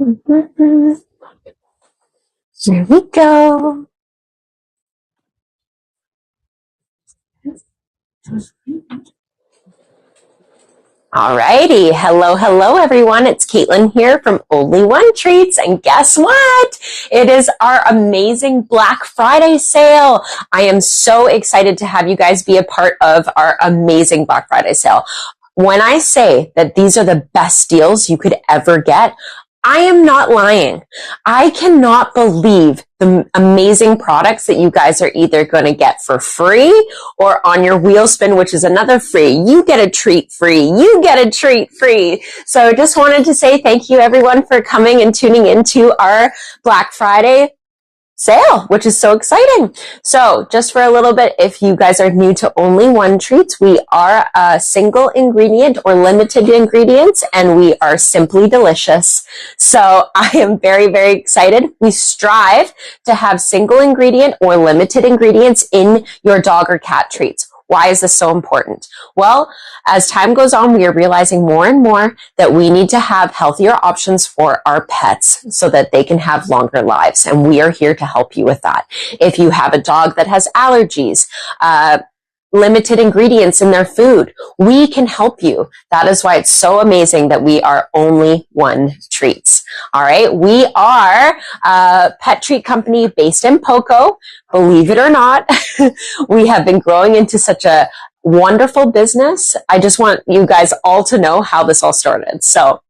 There we go. Alrighty. Hello, everyone. It's Caitlin here from Only One Treats. And guess what? It is our amazing Black Friday sale. I am so excited to have you guys be a part of our amazing Black Friday sale. When I say that these are the best deals you could ever get, I am not lying. I cannot believe the amazing products that you guys are either going to get for free or on your wheel spin, which is another free. You get a treat free. You get a treat free. So I just wanted to say thank you everyone for coming and tuning into our Black Friday sale, which is so exciting. So just for a little bit, if you guys are new to Only One Treats, we are a single ingredient or limited ingredients, and we are simply delicious. So I am very, very excited. We strive to have single ingredient or limited ingredients in your dog or cat treats. Why is this so important? Well, as time goes on, we are realizing more and more that we need to have healthier options for our pets so that they can have longer lives. And we are here to help you with that. If you have a dog that has allergies, limited ingredients in their food, we can help you. That is why it's so amazing that we are Only One Treats. All right. We are a pet treat company based in Poco. Believe it or not, we have been growing into such a wonderful business. I just want you guys all to know how this all started. So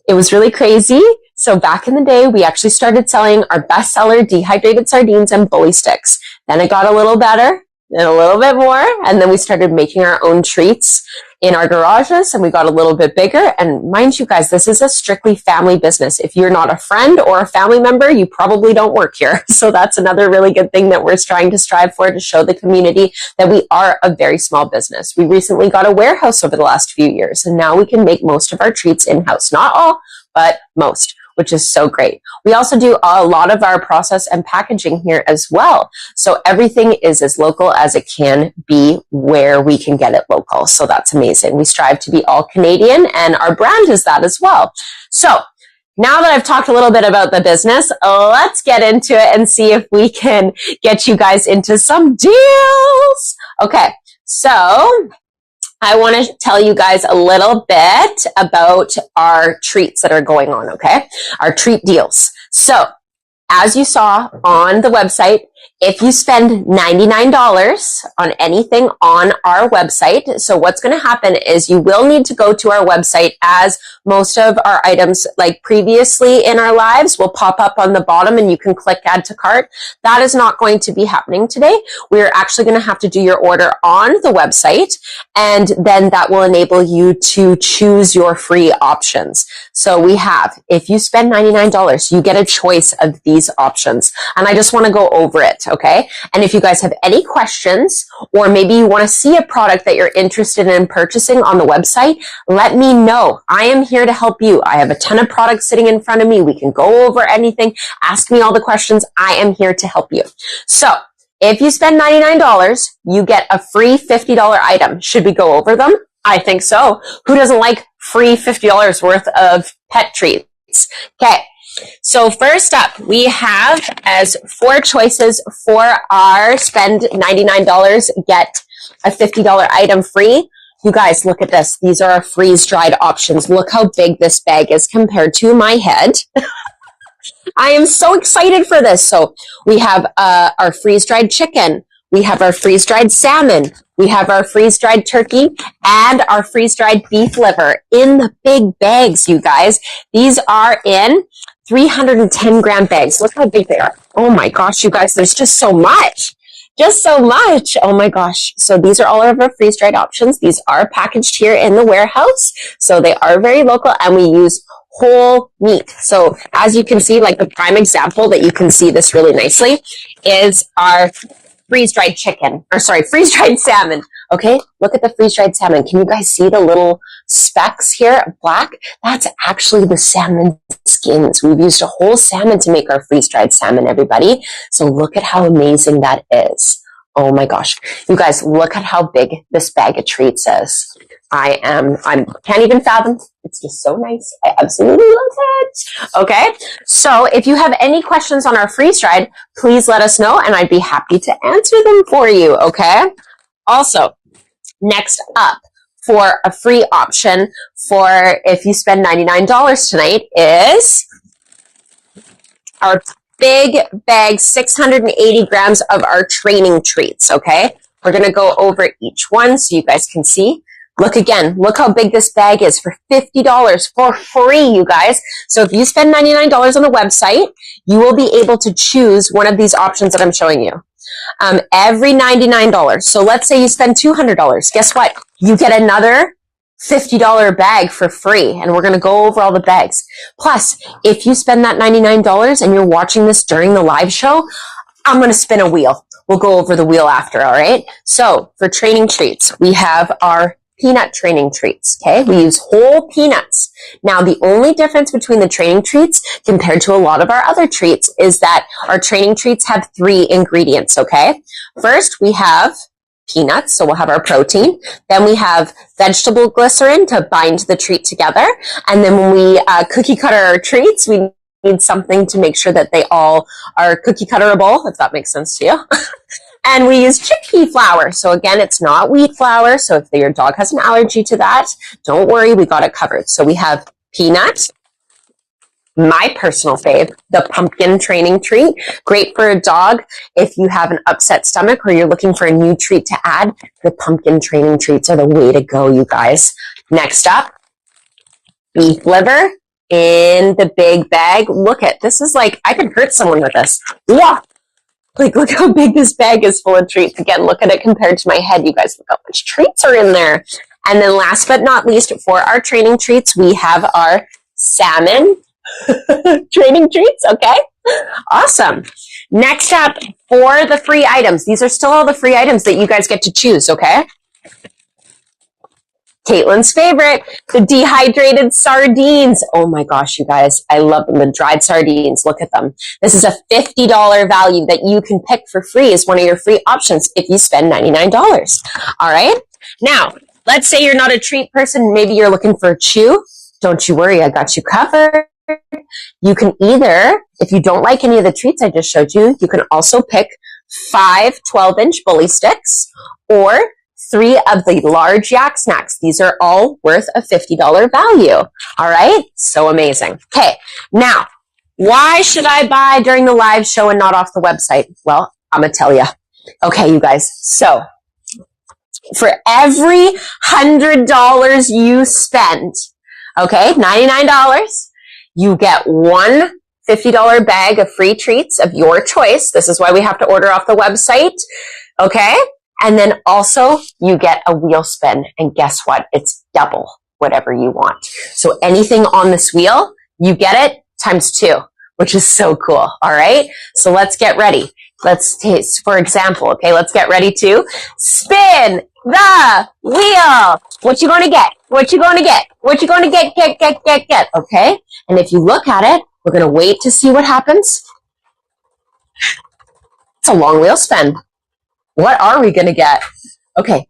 it was really crazy. So back in the day, we actually started selling our bestseller dehydrated sardines and bully sticks. Then it got a little better. And a little bit more, and then we started making our own treats in our garages, and we got a little bit bigger. And mind you guys, this is a strictly family business. If you're not a friend or a family member, you probably don't work here. So that's another really good thing that we're trying to strive for, to show the community that we are a very small business. We recently got a warehouse over the last few years, and now we can make most of our treats in-house. Not all, but most, which is so great. We also do a lot of our process and packaging here as well. So everything is as local as it can be where we can get it local. So that's amazing. We strive to be all Canadian, and our brand is that as well. So now that I've talked a little bit about the business, let's get into it and see if we can get you guys into some deals. Okay, so I want to tell you guys a little bit about our treats that are going on, okay? Our treat deals. So, as you saw on the website, if you spend $99 on anything on our website, so what's going to happen is you will need to go to our website, as most of our items, like previously in our lives, will pop up on the bottom and you can click add to cart. That is not going to be happening today. We're actually going to have to do your order on the website, and then that will enable you to choose your free options. So we have, if you spend $99, you get a choice of these options. And I just want to go over it. Okay. And if you guys have any questions, or maybe you want to see a product that you're interested in purchasing on the website, let me know. I am here to help you. I have a ton of products sitting in front of me. We can go over anything. Ask me all the questions. I am here to help you. So if you spend $99, you get a free $50 item. Should we go over them? I think so. Who doesn't like free $50 worth of pet treats? Okay. So first up, we have as 4 choices for our spend $99, get a $50 item free. You guys, look at this. These are our freeze-dried options. Look how big this bag is compared to my head. I am so excited for this. So we have our freeze-dried chicken. We have our freeze-dried salmon. We have our freeze-dried turkey and our freeze-dried beef liver in the big bags, you guys. These are in 310 gram bags. Look how big they are. Oh my gosh, you guys, there's just so much. Just so much. Oh my gosh. So these are all of our freeze-dried options. These are packaged here in the warehouse. So they are very local, and we use whole meat. So as you can see, like the prime example that you can see this really nicely is our freeze-dried chicken, or sorry, freeze-dried salmon. Okay, look at the freeze-dried salmon. Can you guys see the little specks here, black? That's actually the salmon skins. We've used a whole salmon to make our freeze-dried salmon, everybody. So look at how amazing that is. Oh my gosh. You guys, look at how big this bag of treats is. I can't even fathom. It's just so nice. I absolutely love it. Okay. So if you have any questions on our freeze dried, please let us know and I'd be happy to answer them for you. Okay. Also, next up for a free option for if you spend $99 tonight is our big bag, 680 grams of our training treats. Okay. We're going to go over each one so you guys can see. Look again, look how big this bag is for $50 for free, you guys. So if you spend $99 on the website, you will be able to choose one of these options that I'm showing you. Every $99. So let's say you spend $200. Guess what? You get another $50 bag for free. And we're going to go over all the bags. Plus, if you spend that $99 and you're watching this during the live show, I'm going to spin a wheel. We'll go over the wheel after, all right? So for training treats, we have our peanut training treats, okay? We use whole peanuts. Now, the only difference between the training treats compared to a lot of our other treats is that our training treats have 3 ingredients, okay? First, we have peanuts, so we'll have our protein. Then we have vegetable glycerin to bind the treat together. And then when we cookie cutter our treats, we need something to make sure that they all are cookie cutterable, if that makes sense to you. And we use chickpea flour. So again, it's not wheat flour. So if your dog has an allergy to that, don't worry, we got it covered. So we have peanut, my personal fave, the pumpkin training treat. Great for a dog. If you have an upset stomach or you're looking for a new treat to add, the pumpkin training treats are the way to go, you guys. Next up, beef liver in the big bag. Look at, this is like, I could hurt someone with this. Yeah. Like, look how big this bag is full of treats. Again, look at it compared to my head. You guys, look how much treats are in there. And then last but not least, for our training treats, we have our salmon training treats. Okay. Awesome. Next up, for the free items. These are still all the free items that you guys get to choose. Okay. Caitlin's favorite, the dehydrated sardines. Oh my gosh, you guys, I love them. The dried sardines, look at them. This is a $50 value that you can pick for free as one of your free options if you spend $99. All right. Now, let's say you're not a treat person. Maybe you're looking for a chew. Don't you worry, I got you covered. You can either, if you don't like any of the treats I just showed you, you can also pick 5 12-inch bully sticks or 3 of the large yak snacks. These are all worth a $50 value. All right. So amazing. Okay. Now, why should I buy during the live show and not off the website? Well, I'm going to tell you. Okay, you guys. So for every $100 you spend, okay, $99, you get one $50 bag of free treats of your choice. This is why we have to order off the website. Okay. And then also you get a wheel spin, and guess what? It's double whatever you want. So anything on this wheel, you get it times 2, which is so cool. All right. So let's get ready. Let's taste, for example, okay, let's get ready to spin the wheel. What you going to get? What you going to get? What you going to get? Okay. And if you look at it, we're going to wait to see what happens. It's a long wheel spin. What are we going to get? Okay.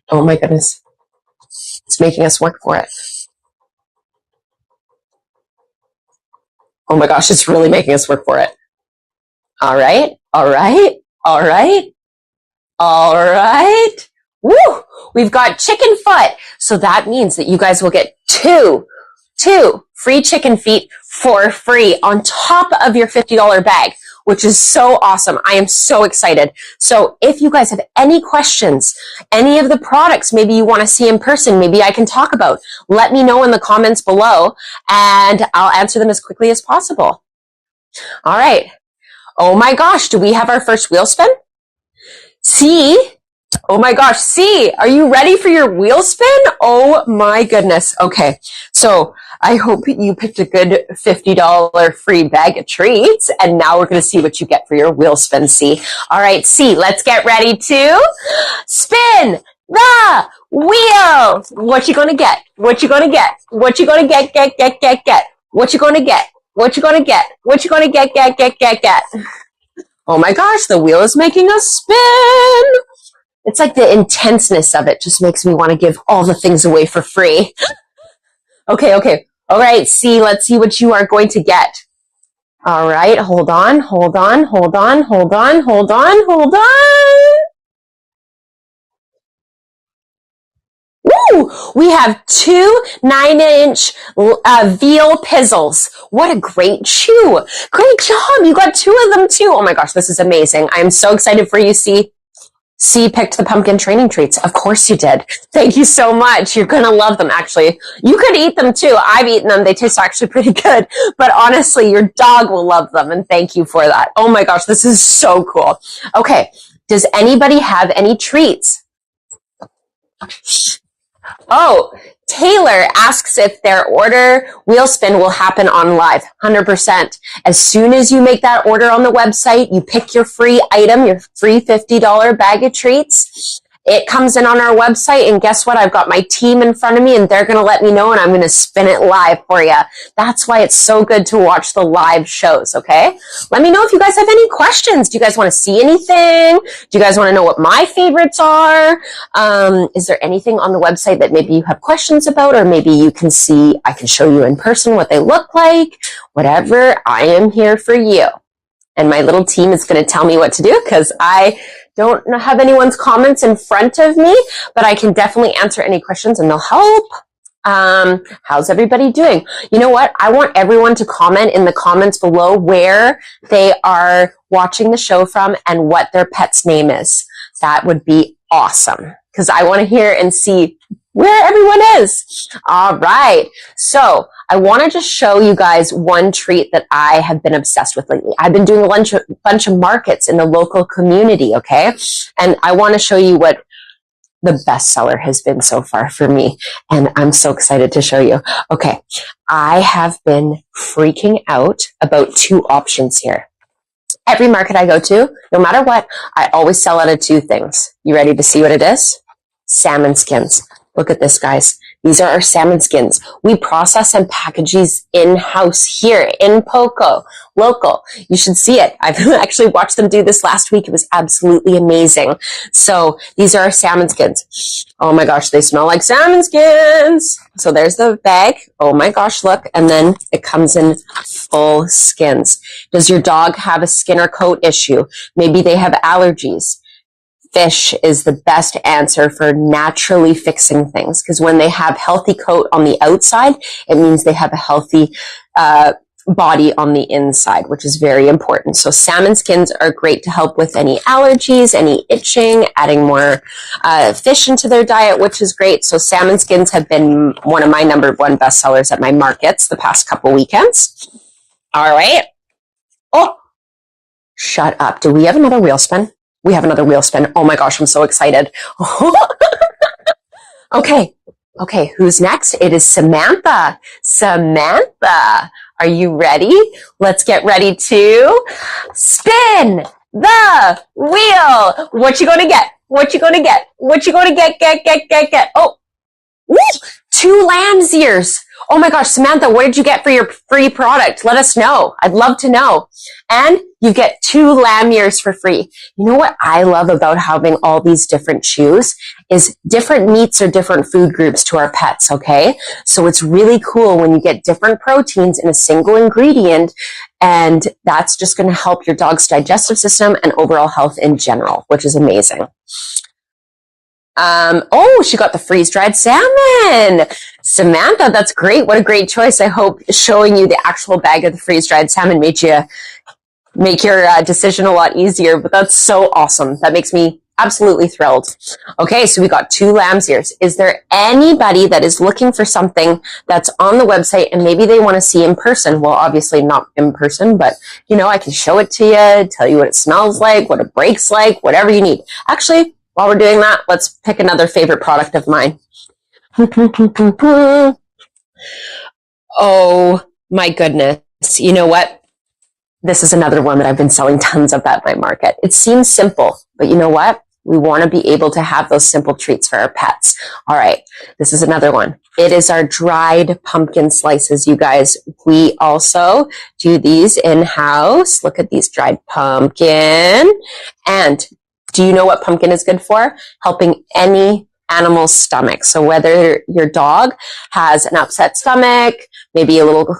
Oh my goodness. It's making us work for it. Oh my gosh, it's really making us work for it. All right. Woo! We've got chicken foot. So that means that you guys will get two free chicken feet for free on top of your $50 bag, which is so awesome. I am so excited. So if you guys have any questions, any of the products maybe you want to see in person, maybe I can talk about, let me know in the comments below and I'll answer them as quickly as possible. All right. Oh my gosh, do we have our first wheel spin? See? Oh my gosh, see, are you ready for your wheel spin? Oh my goodness. Okay, so I hope you picked a good $50 free bag of treats, and now we're going to see what you get for your wheel spin, C. All right, C, let's get ready to spin the wheel. What you going to get? What you going to get? What you going to get? What you going to get? What you going to get? What you going to get? Oh my gosh, the wheel is making a spin. It's like the intenseness of it just makes me want to give all the things away for free. Okay. All right, let's see what you are going to get. All right, hold on. Woo! We have two 9-inch veal pizzles. What a great chew. Great job. You got two of them too. Oh my gosh, this is amazing. I am so excited for you, C. C picked the pumpkin training treats. Of course you did. Thank you so much. You're going to love them, actually. You could eat them too. I've eaten them. They taste actually pretty good. But honestly, your dog will love them. And thank you for that. Oh my gosh, this is so cool. Okay. Does anybody have any treats? Oh, Taylor asks if their order wheel spin will happen on live. 100%. As soon as you make that order on the website, you pick your free item, your free $50 bag of treats. It comes in on our website, and guess what? I've got my team in front of me, and they're going to let me know, and I'm going to spin it live for you. That's why it's so good to watch the live shows, okay? Let me know if you guys have any questions. Do you guys want to see anything? Do you guys want to know what my favorites are? Is there anything on the website that maybe you have questions about, or maybe you can see, I can show you in person what they look like? Whatever, I am here for you. And my little team is going to tell me what to do because I don't have anyone's comments in front of me, but I can definitely answer any questions and they'll help. How's everybody doing? You know what? I want everyone to comment in the comments below where they are watching the show from and what their pet's name is. That would be awesome because I want to hear and see where everyone is. All right. So I want to just show you guys one treat that I have been obsessed with lately. I've been doing a bunch of markets in the local community, okay? And I want to show you what the bestseller has been so far for me. And I'm so excited to show you. Okay. I have been freaking out about two options here. Every market I go to, no matter what, I always sell out of two things. You ready to see what it is? Salmon skins. Look at this, guys. These are our salmon skins. We process and package these in-house here in Poco, local. You should see it. I've actually watched them do this last week. It was absolutely amazing. So these are our salmon skins. Oh my gosh, they smell like salmon skins. So there's the bag. Oh my gosh, look. And then it comes in full skins. Does your dog have a skin or coat issue? Maybe they have allergies. Fish is the best answer for naturally fixing things because when they have healthy coat on the outside, it means they have a healthy body on the inside, which is very important. So salmon skins are great to help with any allergies, any itching, adding more fish into their diet, which is great. So salmon skins have been one of my number one bestsellers at my markets the past couple weekends. All right. Oh, shut up. Do we have another wheel spin? We have another wheel spin. Oh my gosh, I'm so excited. Okay, who's next? It is Samantha. Samantha, are you ready? Let's get ready to spin the wheel. What you gonna get? What you gonna get? What you gonna get? Oh, woo! 2 lamb's ears. Oh my gosh, Samantha, what did you get for your free product? Let us know. I'd love to know. And you get 2 lamb ears for free. You know what I love about having all these different chews is different meats or different food groups to our pets, okay? So it's really cool when you get different proteins in a single ingredient, and that's just going to help your dog's digestive system and overall health in general, which is amazing. Oh, she got the freeze-dried salmon. Samantha, that's great. What a great choice. I hope showing you the actual bag of the freeze-dried salmon made you make your decision a lot easier, but that's so awesome. That makes me absolutely thrilled. Okay, so we got 2 lamb's ears. Is there anybody that is looking for something that's on the website and maybe they want to see in person? Well, obviously not in person, but you know, I can show it to you, tell you what it smells like, what it breaks like, whatever you need. Actually, while we're doing that, let's pick another favorite product of mine. Oh my goodness. You know what? This is another one that I've been selling tons of at my market. It seems simple, but you know what? We want to be able to have those simple treats for our pets. All right, this is another one. It is our dried pumpkin slices, you guys. We also do these in-house. Look at these dried pumpkin. And do you know what pumpkin is good for? Helping any animal's stomach. So whether your dog has an upset stomach, maybe a little,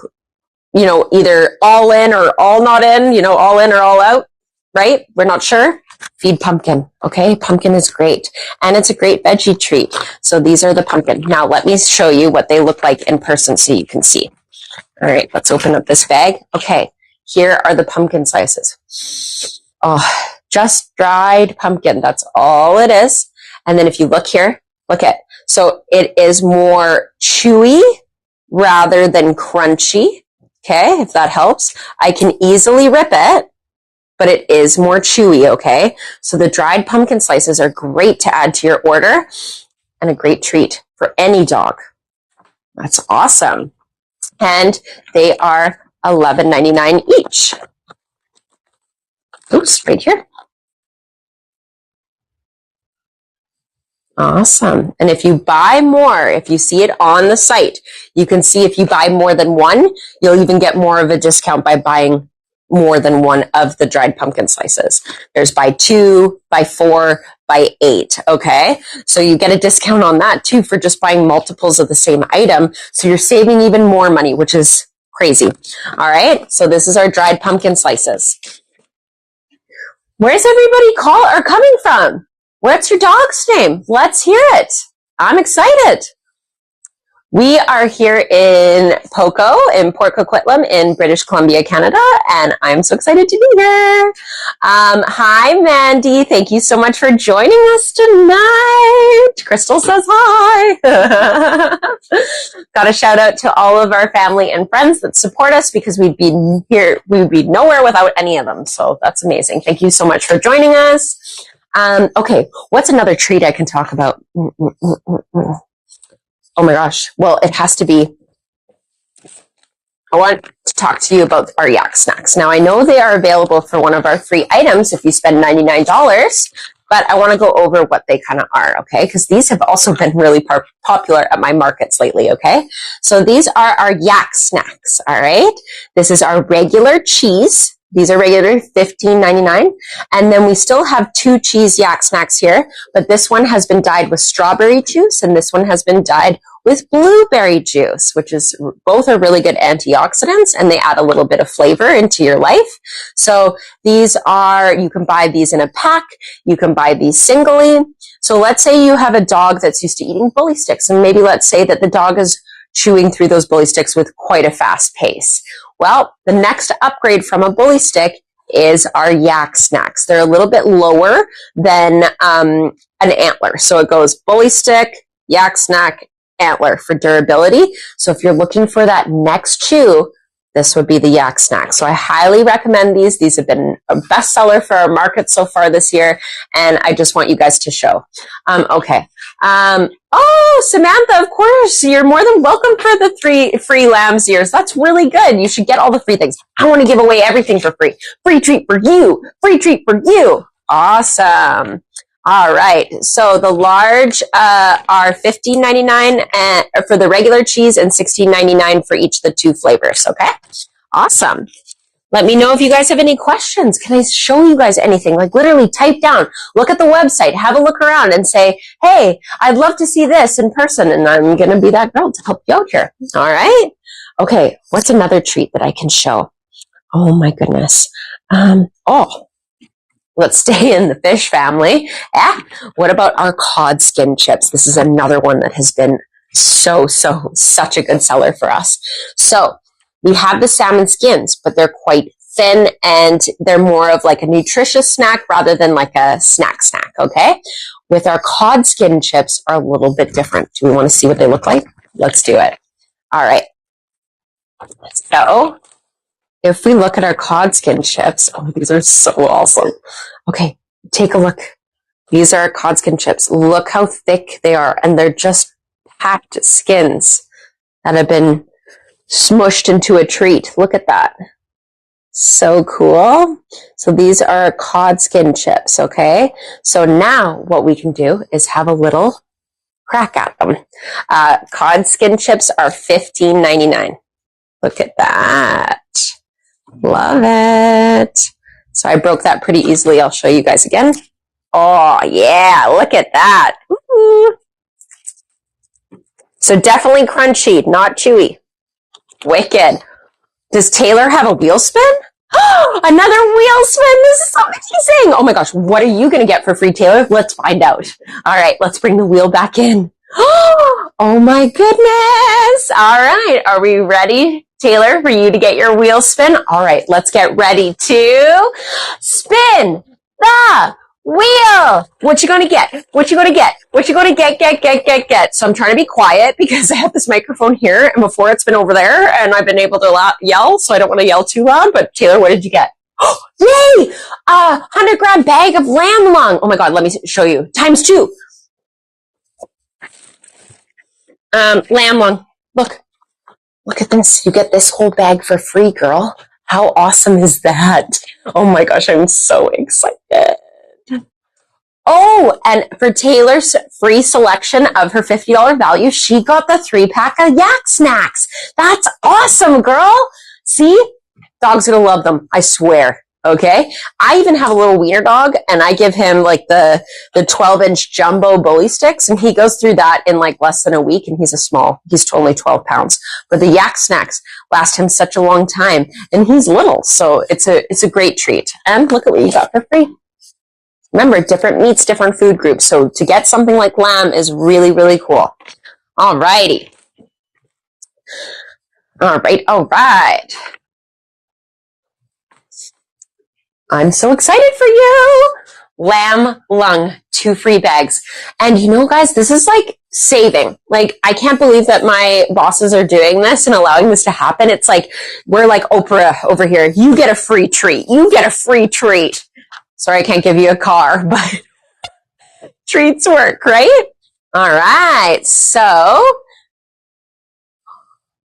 either all in or all not in, all in or all out, right? We're not sure. Feed pumpkin, okay? Pumpkin is great. And it's a great veggie treat. So these are the pumpkin. Now let me show you what they look like in person so you can see. All right, let's open up this bag. Okay, here are the pumpkin slices. Oh, just dried pumpkin. That's all it is. And then if you look here, look at, so it is more chewy rather than crunchy. Okay, if that helps. I can easily rip it, but it is more chewy, okay? So the dried pumpkin slices are great to add to your order and a great treat for any dog. That's awesome. And they are $11.99 each. Oops, right here. Awesome. And if you buy more, if you see it on the site, you can see if you buy more than one, you'll even get more of a discount by buying more than one of the dried pumpkin slices. There's buy 2, buy 4, buy 8. Okay. So you get a discount on that too for just buying multiples of the same item. So you're saving even more money, which is crazy. All right. So this is our dried pumpkin slices. Where's everybody coming from? What's your dog's name? Let's hear it. I'm excited. We are here in Poco, in Port Coquitlam, in British Columbia, Canada, and I'm so excited to be here. Hi, Mandy. Thank you so much for joining us tonight. Crystal says hi. Got a shout out to all of our family and friends that support us because we'd be nowhere without any of them. So that's amazing. Thank you so much for joining us. Okay, what's another treat I can talk about? Oh my gosh. Well, it has to be, I want to talk to you about our yak snacks. Now, I know they are available for one of our free items if you spend $99, but I want to go over what they kind of are, okay? Because these have also been really popular at my markets lately, okay? So these are our yak snacks, all right? This is our regular cheese. These are regular $15.99. And then we still have 2 cheese yak snacks here, but this one has been dyed with strawberry juice and this one has been dyed with blueberry juice, which is, both are really good antioxidants and they add a little bit of flavor into your life. So these are, you can buy these in a pack, you can buy these singly. So let's say you have a dog that's used to eating bully sticks, and maybe let's say that the dog is chewing through those bully sticks with quite a fast pace. Well, the next upgrade from a bully stick is our yak snacks. They're a little bit lower than an antler. So it goes bully stick, yak snack, antler for durability. So if you're looking for that next chew, this would be the yak snack. So I highly recommend these. These have been a bestseller for our market so far this year, and I just want you guys to show. Okay. Oh, Samantha, of course, you're more than welcome for the 3 free lamb's ears. That's really good. You should get all the free things. I want to give away everything for free. Free treat for you. Free treat for you. Awesome. All right. So the large are $15.99 for the regular cheese and $16.99 for each of the 2 flavors. Okay. Awesome. Let me know if you guys have any questions. Can I show you guys anything? Like literally type down, look at the website, have a look around and say, hey, I'd love to see this in person. And I'm going to be that girl to help you out here. All right. Okay. What's another treat that I can show? Oh my goodness. Let's stay in the fish family. What about our cod skin chips? This is another one that has been such a good seller for us. So we have the salmon skins, but they're quite thin and they're more of like a nutritious snack rather than like a snack, okay? With our cod skin chips are a little bit different. Do we want to see what they look like? Let's do it. All right. Let's go. If we look at our cod skin chips, oh, these are so awesome. Okay, take a look. These are our cod skin chips. Look how thick they are, and they're just packed skins that have been smushed into a treat. Look at that. So cool. So these are cod skin chips, okay? So now what we can do is have a little crack at them. Cod skin chips are $15.99. Look at that. Love it. So I broke that pretty easily. I'll show you guys again. Oh, yeah, look at that. Ooh. So definitely crunchy, not chewy. Wicked. Does Taylor have a wheel spin? Another wheel spin. This is so amazing. Oh my gosh. What are you going to get for free, Taylor? Let's find out. All right. Let's bring the wheel back in. Oh my goodness. All right. Are we ready, Taylor, for you to get your wheel spin? All right. Let's get ready to spin the wheel. What you gonna get? What you gonna get? What you gonna get? So I'm trying to be quiet because I have this microphone here, and before it's been over there, and I've been able to yell, so I don't want to yell too loud. But Taylor, what did you get? Oh, yay! 100-gram bag of lamb lung. Oh my God, let me show you. Times 2. Lamb lung. Look at this. You get this whole bag for free, girl. How awesome is that? Oh my gosh, I'm so excited. Oh, and for Taylor's free selection of her $50 value, she got the 3-pack of Yak Snacks. That's awesome, girl. See? Dogs are going to love them. I swear. Okay? I even have a little wiener dog, and I give him like the 12-inch jumbo bully sticks, and he goes through that in like less than a week, and he's only 12 pounds. But the Yak Snacks last him such a long time, and he's little, so it's a great treat. And look at what you got for free. Remember, different meats, different food groups. So to get something like lamb is really, really cool. All righty. All right. I'm so excited for you. Lamb lung, 2 free bags. And you know, guys, this is like saving. Like, I can't believe that my bosses are doing this and allowing this to happen. It's like, we're like Oprah over here. You get a free treat. You get a free treat. Sorry, I can't give you a car, but treats work, right? All right. So,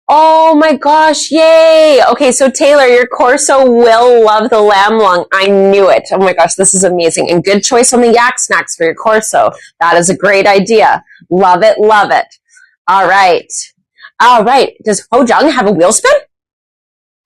oh my gosh, yay. Okay, so Taylor, your Corso will love the lamb lung. I knew it. Oh my gosh, this is amazing. And good choice on the Yak Snacks for your Corso. That is a great idea. Love it, love it. All right. Does Ho Jung have a wheel spin?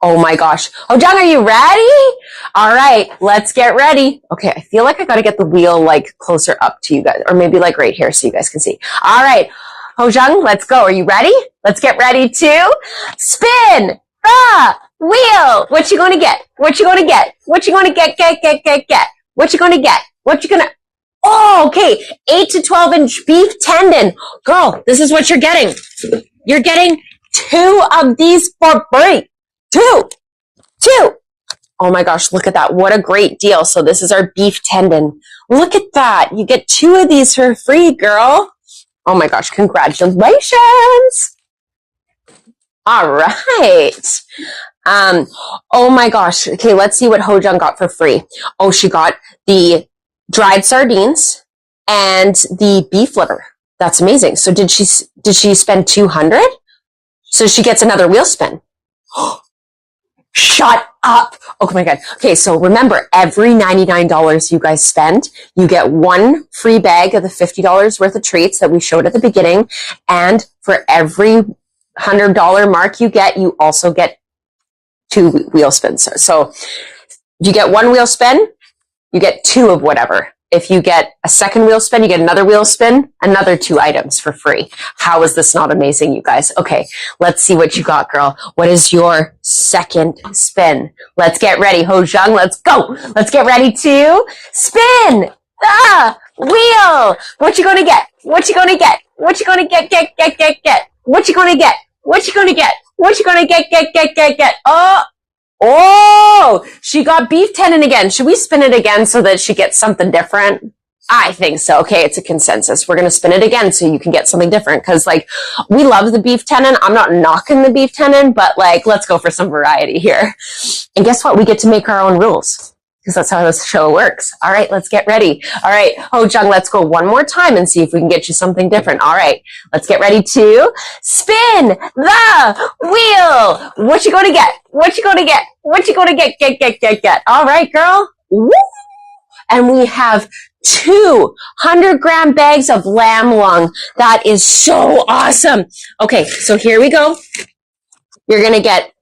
Oh my gosh. Oh, Jung, are you ready? All right, let's get ready. Okay, I feel like I got to get the wheel like closer up to you guys, or maybe like right here so you guys can see. All right, Ho Jung, let's go. Are you ready? Let's get ready to spin the wheel. What you gonna get? What you gonna get? What you gonna get? What you gonna get? What you gonna? Oh, okay. 8 to 12-inch beef tendon. Girl, this is what you're getting. You're getting 2 of these for free. Two. Oh my gosh, look at that. What a great deal. So this is our beef tendon. Look at that. You get 2 of these for free, girl. Oh my gosh, congratulations. All right. Oh my gosh. Okay, let's see what Ho Jung got for free. Oh, she got the dried sardines and the beef liver. That's amazing. So did she spend 200? So she gets another wheel spin. Shut up. Oh my God. Okay, so remember, every $99 you guys spend, you get 1 free bag of the $50 worth of treats that we showed at the beginning. And for every $100 mark you get, you also get 2 wheel spins. So you get 1 wheel spin, you get 2 of whatever. If you get a second wheel spin, you get another wheel spin, another 2 items for free. How is this not amazing, you guys? Okay, let's see what you got, girl. What is your second spin? Let's get ready. Ho Jung, let's go. Let's get ready to spin the wheel. What you gonna get? What you gonna get? What you gonna get? What you gonna get? What you gonna get? What you gonna get? Oh, she got beef tendon again. Should we spin it again so that she gets something different? I think so. Okay, it's a consensus. We're going to spin it again so you can get something different. Because, like, we love the beef tendon. I'm not knocking the beef tendon, but, like, let's go for some variety here. And guess what? We get to make our own rules. because that's how this show works. All right, let's get ready. All right, Ho Jung, let's go one more time and see if we can get you something different. All right, let's get ready to spin the wheel. What you going to get? What you going to get? What you going to get? All right, girl. Woo! And we have 200-gram bags of lamb lung. That is so awesome. Okay, so here we go. You're going to get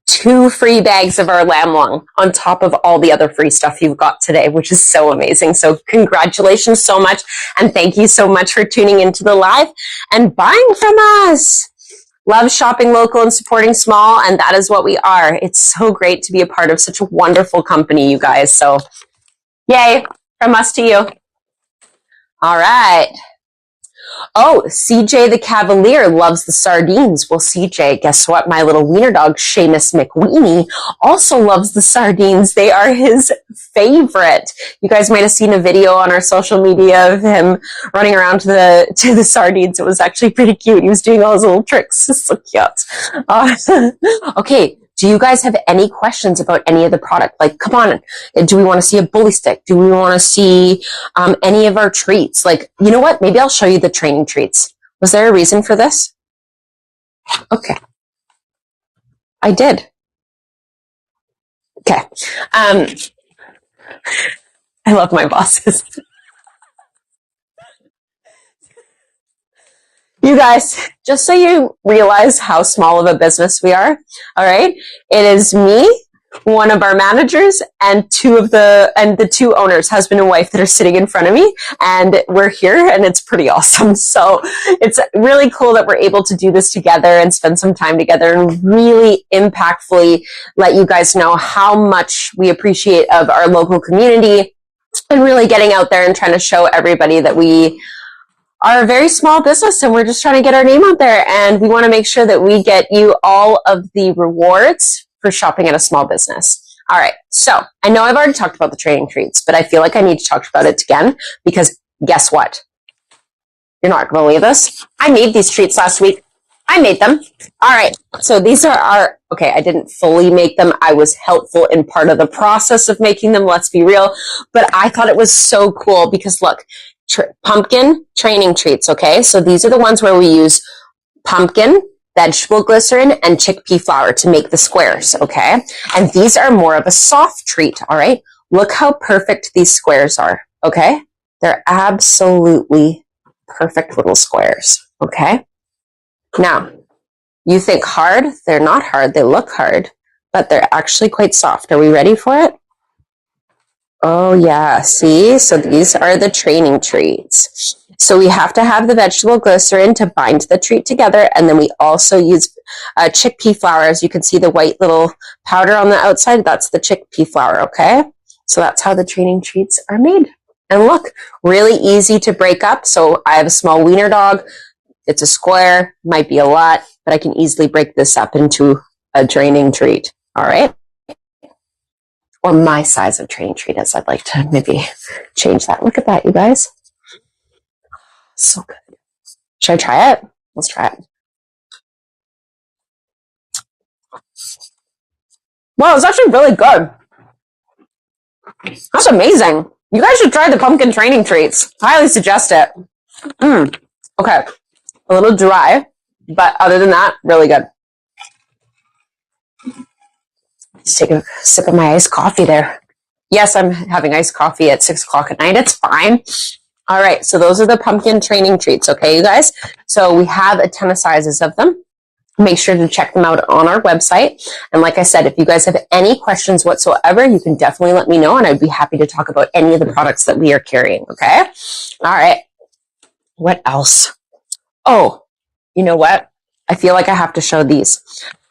2 free bags of our lamb lung on top of all the other free stuff you've got today, which is so amazing. So congratulations so much. And thank you so much for tuning into the live and buying from us. Love shopping local and supporting small. And that is what we are. It's so great to be a part of such a wonderful company, you guys. So yay, from us to you. All right. Oh, CJ the Cavalier loves the sardines. Well, CJ, guess what? My little wiener dog, Seamus McWeenie, also loves the sardines. They are his favorite. You guys might have seen a video on our social media of him running around to the sardines. It was actually pretty cute. He was doing all his little tricks. It's so cute. Okay. Do you guys have any questions about any of the product? Like, come on, do we want to see a bully stick? Do we want to see any of our treats? Like, you know what? Maybe I'll show you the training treats. Was there a reason for this? Okay. I did. Okay. I love my bosses. You guys, just so you realize how small of a business we are, all right? It is me, one of our managers, and the 2 owners, husband and wife, that are sitting in front of me, and we're here, and it's pretty awesome. So it's really cool that we're able to do this together and spend some time together and really impactfully let you guys know how much we appreciate of our local community and really getting out there and trying to show everybody that we are a very small business and we're just trying to get our name out there, and we want to make sure that we get you all of the rewards for shopping at a small business. All right. So I know I've already talked about the training treats, but I feel like I need to talk about it again because guess what? You're not going to believe this. I made these treats last week. I made them. All right. So these are okay, I didn't fully make them. I was helpful in part of the process of making them. Let's be real. But I thought it was so cool because look, pumpkin training treats, okay? So these are the ones where we use pumpkin, vegetable glycerin, and chickpea flour to make the squares, okay? And these are more of a soft treat, all right? Look how perfect these squares are, okay? They're absolutely perfect little squares, okay? Now, you think hard? They're not hard. They look hard, but they're actually quite soft. Are we ready for it? Oh yeah, see? So these are the training treats. So we have to have the vegetable glycerin to bind the treat together, and then we also use chickpea flour. As you can see, the white little powder on the outside, that's the chickpea flour, okay? So that's how the training treats are made. And look, really easy to break up. So I have a small wiener dog. It's a square, might be a lot, but I can easily break this up into a training treat, all right? Or my size of training treat, as I'd like to maybe change that. Look at that, you guys. So good. Should I try it? Let's try it. Wow, it's actually really good. That's amazing. You guys should try the pumpkin training treats. Highly suggest it. Okay. A little dry, but other than that, really good. Let's take a sip of my iced coffee there. Yes, I'm having iced coffee at 6 o'clock at night. It's fine. All right, so those are the pumpkin training treats, okay, you guys? So we have a ton of sizes of them. Make sure to check them out on our website. And like I said, if you guys have any questions whatsoever, you can definitely let me know, and I'd be happy to talk about any of the products that we are carrying, okay? All right. What else? Oh, you know what? I feel like I have to show these.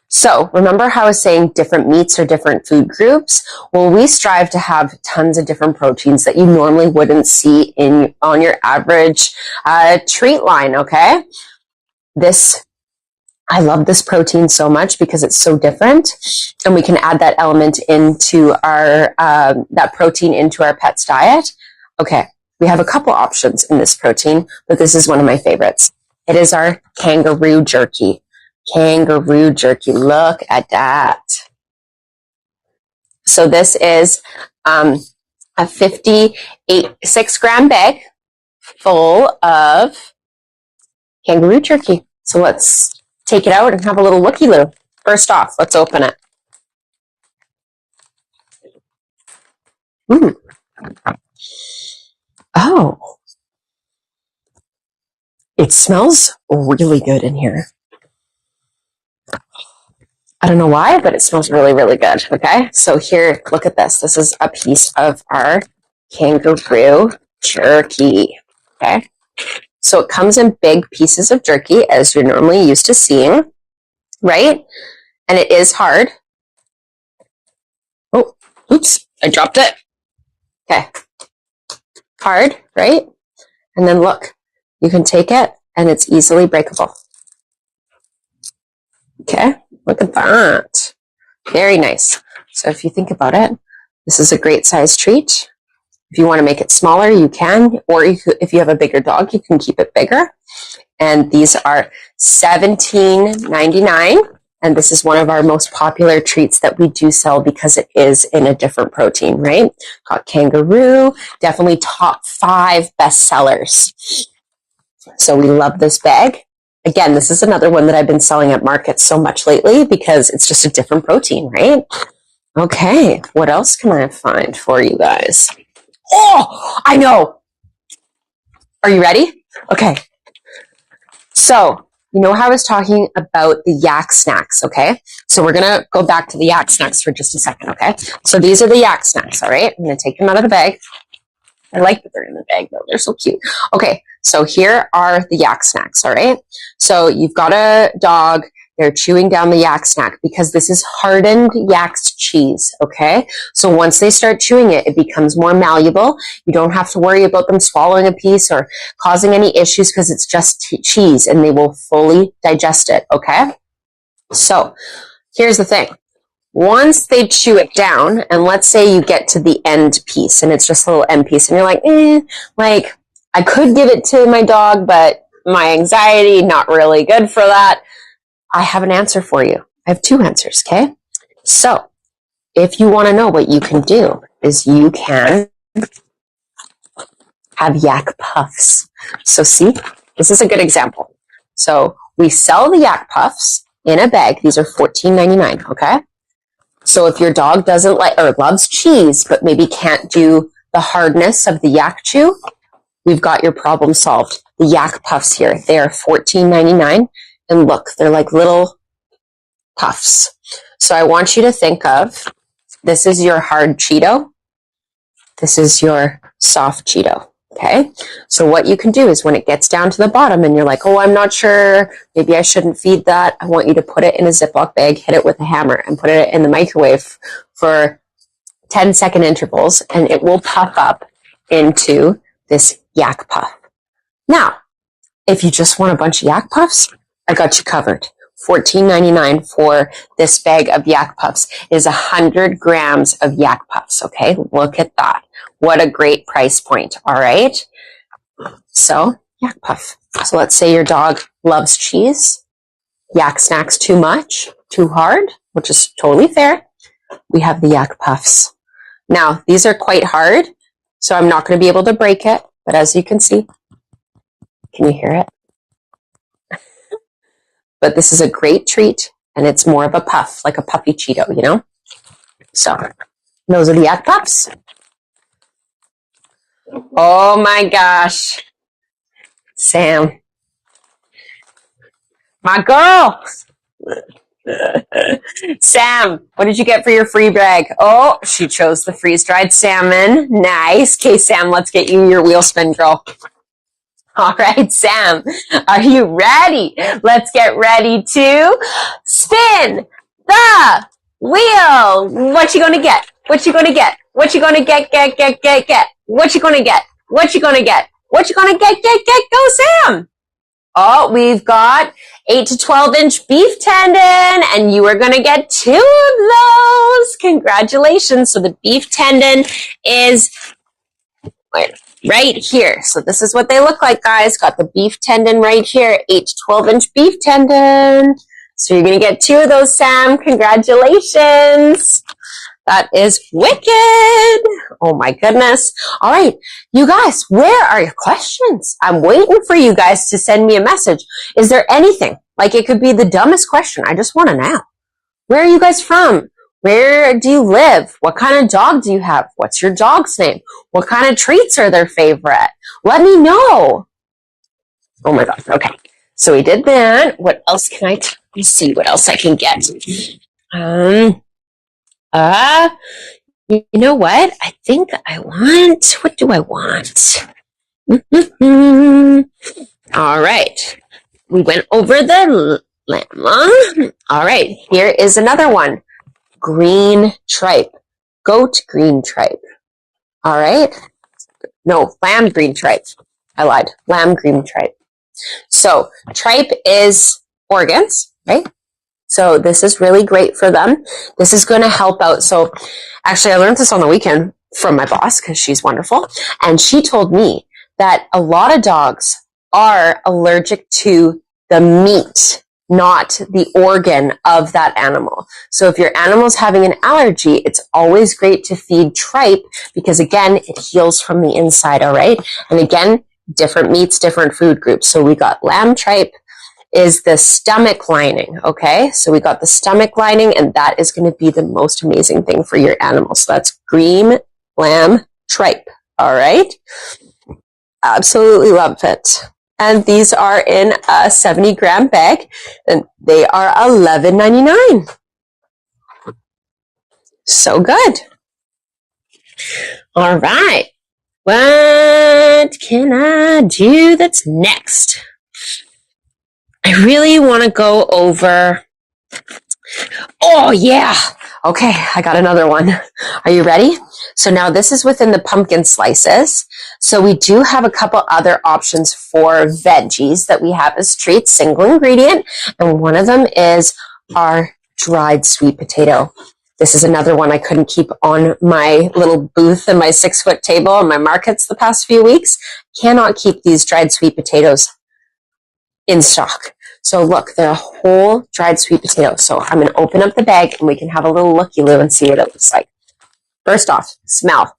So remember how I was saying different meats or different food groups? Well, we strive to have tons of different proteins that you normally wouldn't see on your average treat line, okay? I love this protein so much because it's so different, and we can add that element into our, that protein into our pet's diet. Okay, we have a couple options in this protein, but this is one of my favorites. It is our kangaroo jerky. Kangaroo jerky. Look at that. So this is a 6-gram bag full of kangaroo turkey. So let's take it out and have a little looky-loo. First off, let's open it. Oh, it smells really good in here. I don't know why, but it smells really, really good. Okay, so here, look at this. This is a piece of our kangaroo jerky. Okay, so it comes in big pieces of jerky, as you're normally used to seeing, right? And it is hard. Oh, oops, I dropped it. Okay, hard, right? And then look, you can take it and it's easily breakable. Okay, look at that. Very nice. So if you think about it, this is a great size treat. If you want to make it smaller, you can, or if you have a bigger dog, you can keep it bigger. And these are $17.99. And this is one of our most popular treats that we do sell because it is in a different protein, right? Got kangaroo, definitely top 5 bestsellers. So we love this bag. Again, this is another one that I've been selling at market so much lately because it's just a different protein, right? Okay, what else can I find for you guys? Oh, I know. Are you ready? Okay. So, you know how I was talking about the yak snacks, okay? So we're going to go back to the yak snacks for just a second, okay? So these are the yak snacks, all right? I'm going to take them out of the bag. I like that they're in the bag, though. They're so cute. Okay, so here are the yak snacks, all right? So you've got a dog. They're chewing down the yak snack because this is hardened yak's cheese, okay? So once they start chewing it, it becomes more malleable. You don't have to worry about them swallowing a piece or causing any issues because it's just cheese and they will fully digest it, okay? So here's the thing. Once they chew it down, and let's say you get to the end piece and it's just a little end piece and you're like, I could give it to my dog, but my anxiety, not really good for that. I have an answer for you. I have 2 answers, okay? So if you want to know what you can do is you can have yak puffs. So see, this is a good example. So we sell the yak puffs in a bag. These are $14.99, okay? So if your dog doesn't like or loves cheese, but maybe can't do the hardness of the yak chew, we've got your problem solved. The yak puffs here, they are $14.99. And look, they're like little puffs. So I want you to think of, this is your hard Cheeto. This is your soft Cheeto. Okay. So what you can do is when it gets down to the bottom and you're like, oh, I'm not sure, maybe I shouldn't feed that. I want you to put it in a Ziploc bag, hit it with a hammer and put it in the microwave for 10-second intervals and it will puff up into this yak puff. Now, if you just want a bunch of yak puffs, I got you covered. $14.99 for this bag of yak puffs is 100 grams of yak puffs. Okay, look at that. What a great price point. All right. So yak puff. So let's say your dog loves cheese. Yak snacks too much, too hard, which is totally fair. We have the yak puffs. Now, these are quite hard, so I'm not going to be able to break it. But as you can see, can you hear it? But this is a great treat, and it's more of a puff, like a puffy Cheeto, you know? So, those are the yak puffs. Oh my gosh. Sam. My girl. Sam, what did you get for your free bag? Oh, she chose the freeze-dried salmon. Nice. Okay, Sam, let's get you your wheel spin, girl. All right, Sam, are you ready? Let's get ready to spin the wheel. What you gonna get? What you gonna get? What you gonna get? What you gonna get? What you gonna get? What you gonna get? Go, Sam. Oh, we've got 8 to 12-inch beef tendon, and you are gonna get 2 of those. Congratulations. So the beef tendon is right here. So this is what they look like, guys. Got the beef tendon right here, 8 to 12-inch beef tendon. So you're going to get 2 of those, Sam. Congratulations. That is wicked. Oh my goodness. All right. You guys, where are your questions? I'm waiting for you guys to send me a message. Is there anything? Like, it could be the dumbest question. I just want to know. Where are you guys from? Where do you live? What kind of dog do you have? What's your dog's name? What kind of treats are their favorite? Let me know. Oh my God. Okay. So we did that. What else can let me see what else I can get. You know what? I think I want, what do I want? All right. We went over the llama. All right. Here is another one. Green tripe. Goat green tripe. All right. No, lamb green tripe. I lied. Lamb green tripe. So tripe is organs, right? So this is really great for them. This is going to help out. So actually, I learned this on the weekend from my boss because she's wonderful. And she told me that a lot of dogs are allergic to the meat, not the organ of that animal. So if your animal's having an allergy, it's always great to feed tripe because, again, it heals from the inside, all right? And again, different meats, different food groups. So we got lamb tripe is the stomach lining, okay? So we got the stomach lining, and that is going to be the most amazing thing for your animal. So that's green lamb tripe, all right? Absolutely love it. And these are in a 70-gram bag, and they are $11.99. So good. All right. What can I do that's next? I really want to go over. Oh, yeah. Okay, I got another one. Are you ready? So now this is within the pumpkin slices. So we do have a couple other options for veggies that we have as treats, single ingredient. And one of them is our dried sweet potato. This is another one I couldn't keep on my little booth and my 6-foot table on my markets the past few weeks. Cannot keep these dried sweet potatoes in stock. So look, they're a whole dried sweet potato. So I'm going to open up the bag and we can have a little looky-loo and see what it looks like. First off, smell.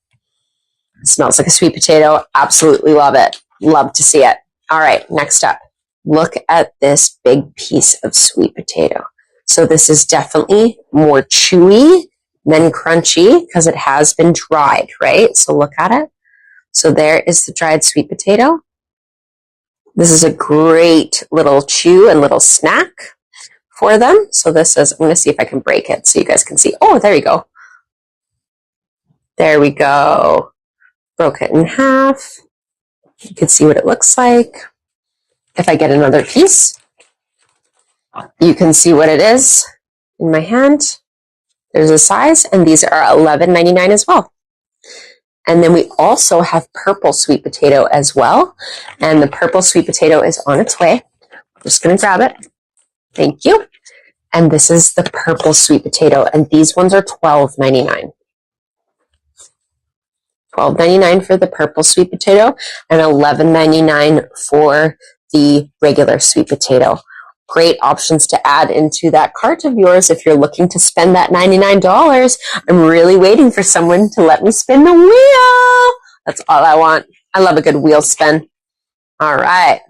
It smells like a sweet potato. Absolutely love it. Love to see it. All right, next up. Look at this big piece of sweet potato. So this is definitely more chewy than crunchy because it has been dried, right? So look at it. So there is the dried sweet potato. This is a great little chew and little snack for them. So this is, I'm going to see if I can break it so you guys can see. Oh, there you go. There we go. Broke it in half. You can see what it looks like. If I get another piece, you can see what it is in my hand. There's a size, and these are $11.99 as well. And then we also have purple sweet potato as well. And the purple sweet potato is on its way. I'm just going to grab it. Thank you. And this is the purple sweet potato. And these ones are $12.99. $12.99 for the purple sweet potato and $11.99 for the regular sweet potato. Great options to add into that cart of yours if you're looking to spend that $99. I'm really waiting for someone to let me spin the wheel. That's all I want. I love a good wheel spin. All right.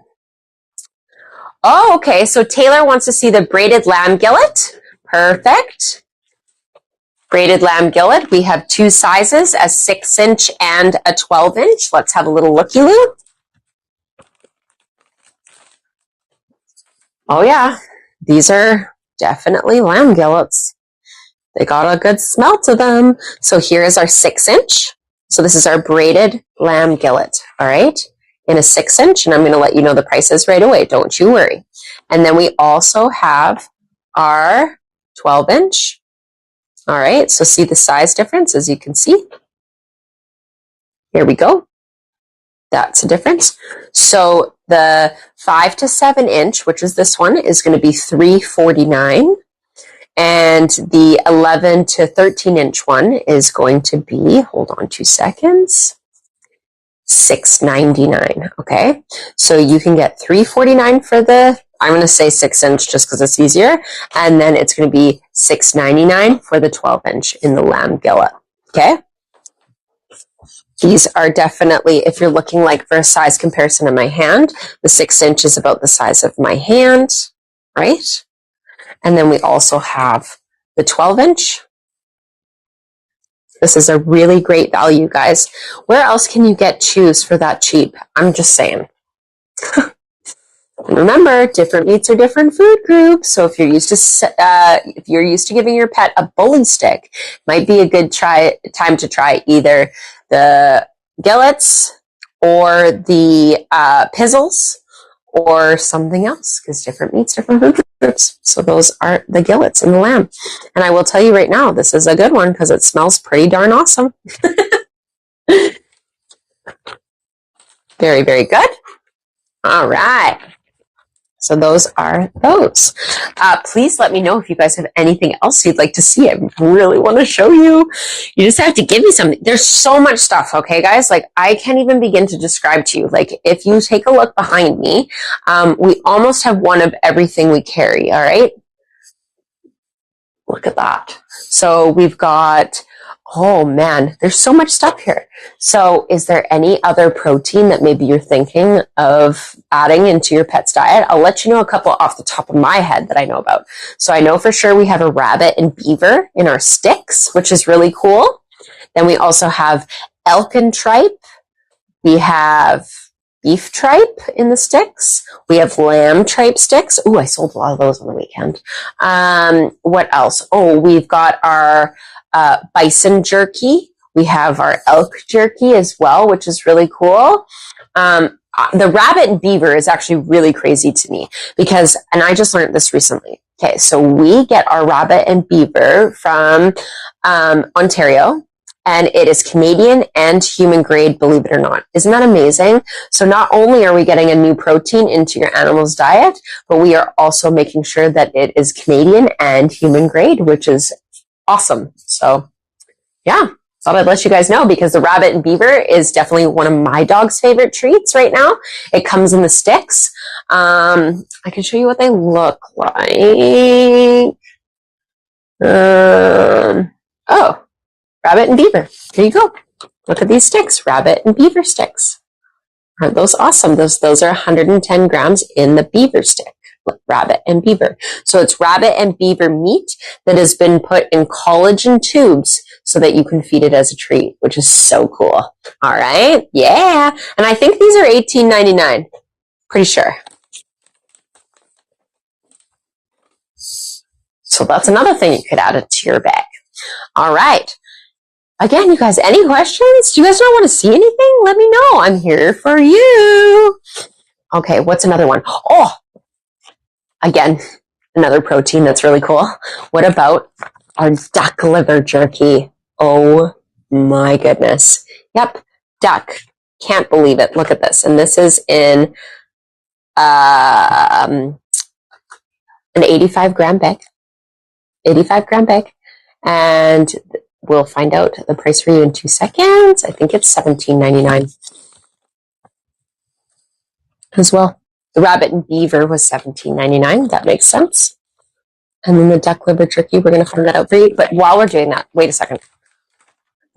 Oh, okay. So Taylor wants to see the braided lamb gillet. Perfect. Braided lamb gillet. We have two sizes, a 6-inch and a 12-inch. Let's have a little looky-loo. Oh yeah, these are definitely lamb gillets. They got a good smell to them. So here is our 6-inch. So this is our braided lamb gillet, all right, in a 6-inch. And I'm going to let you know the prices right away. Don't you worry. And then we also have our 12-inch. All right, so see the size difference, as you can see. Here we go. That's a difference. So the 5 to 7-inch, which is this one, is going to be $3.49. And the 11 to 13-inch one is going to be, hold on 2 seconds, $6.99. Okay, so you can get $3.49 for the I'm going to say 6-inch just because it's easier. And then it's going to be $6.99 for the 12-inch in the lamb gillet. Okay. These are definitely, if you're looking like for a size comparison in my hand, the 6-inch is about the size of my hand, right? And then we also have the 12-inch. This is a really great value, guys. Where else can you get chews for that cheap? I'm just saying. And remember, different meats are different food groups. So if you're used to giving your pet a bully stick, might be a good time to try either the gillets or the pizzles or something else, because different meats, different food groups. So those are the gillets and the lamb. And I will tell you right now, this is a good one because it smells pretty darn awesome. Very, very good. All right. So those are those. Please let me know if you guys have anything else you'd like to see. I really want to show you. You just have to give me something. There's so much stuff, okay, guys? Like, I can't even begin to describe to you. Like, if you take a look behind me, we almost have one of everything we carry, all right? Look at that. So we've got... Oh man, there's so much stuff here. So is there any other protein that maybe you're thinking of adding into your pet's diet? I'll let you know a couple off the top of my head that I know about. So I know for sure we have a rabbit and beaver in our sticks, which is really cool. Then we also have elk and tripe. We have beef tripe in the sticks. We have lamb tripe sticks. Ooh, I sold a lot of those on the weekend. What else? Oh, we've got our bison jerky. We have our elk jerky as well, which is really cool. The rabbit and beaver is actually really crazy to me because, and I just learned this recently. Okay, so we get our rabbit and beaver from Ontario, and it is Canadian and human grade, believe it or not. Isn't that amazing? So not only are we getting a new protein into your animal's diet, but we are also making sure that it is Canadian and human grade, which is awesome. So yeah, thought I'd let you guys know because the rabbit and beaver is definitely one of my dog's favorite treats right now. It comes in the sticks. I can show you what they look like. Oh, rabbit and beaver. Here you go. Look at these sticks, rabbit and beaver sticks. Aren't those awesome? Those are 110 grams in the beaver stick. Rabbit and beaver. So it's rabbit and beaver meat that has been put in collagen tubes so that you can feed it as a treat, which is so cool. All right. Yeah. And I think these are $18.99. Pretty sure. So that's another thing you could add it to your bag. All right. Again, you guys, any questions? Do you guys not want to see anything? Let me know. I'm here for you. Okay. What's another one? Oh, again, another protein that's really cool. What about our duck liver jerky? Oh my goodness. Yep, duck. Can't believe it. Look at this. And this is in an 85-gram bag. 85-gram bag. And we'll find out the price for you in 2 seconds. I think it's $17.99 as well. The rabbit and beaver was $17.99. That makes sense. And then the duck liver jerky, we're going to find that out for you. But while we're doing that, wait a second.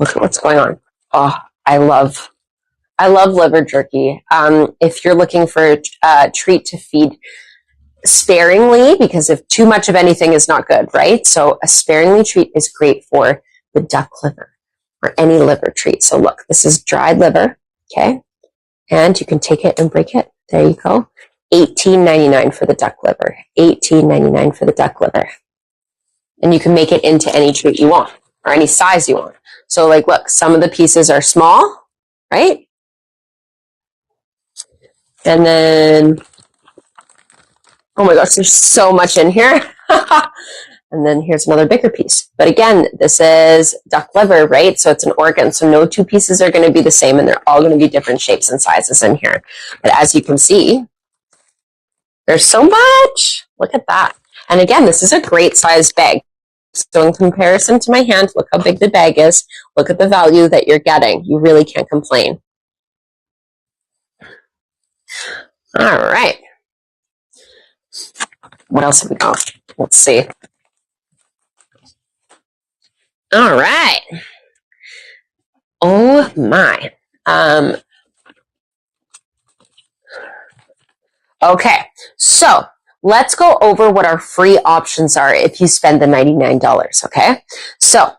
Look at what's going on. Oh, I love liver jerky. If you're looking for a treat to feed sparingly, because if too much of anything is not good, right? So a sparingly treat is great for the duck liver or any liver treat. So look, this is dried liver, okay? And you can take it and break it. There you go. $18.99 for the duck liver. $18.99 for the duck liver. And you can make it into any treat you want or any size you want. So like, look, some of the pieces are small, right? And then, oh my gosh, there's so much in here. And then here's another bigger piece. But again, this is duck liver, right? So it's an organ. So no two pieces are going to be the same, and they're all going to be different shapes and sizes in here. But as you can see, there's so much. Look at that. And again, this is a great sized bag. So in comparison to my hand, look how big the bag is. Look at the value that you're getting. You really can't complain. All right. What else have we got? Let's see. All right. Oh my. Okay, so let's go over what our free options are if you spend the $99, okay? So,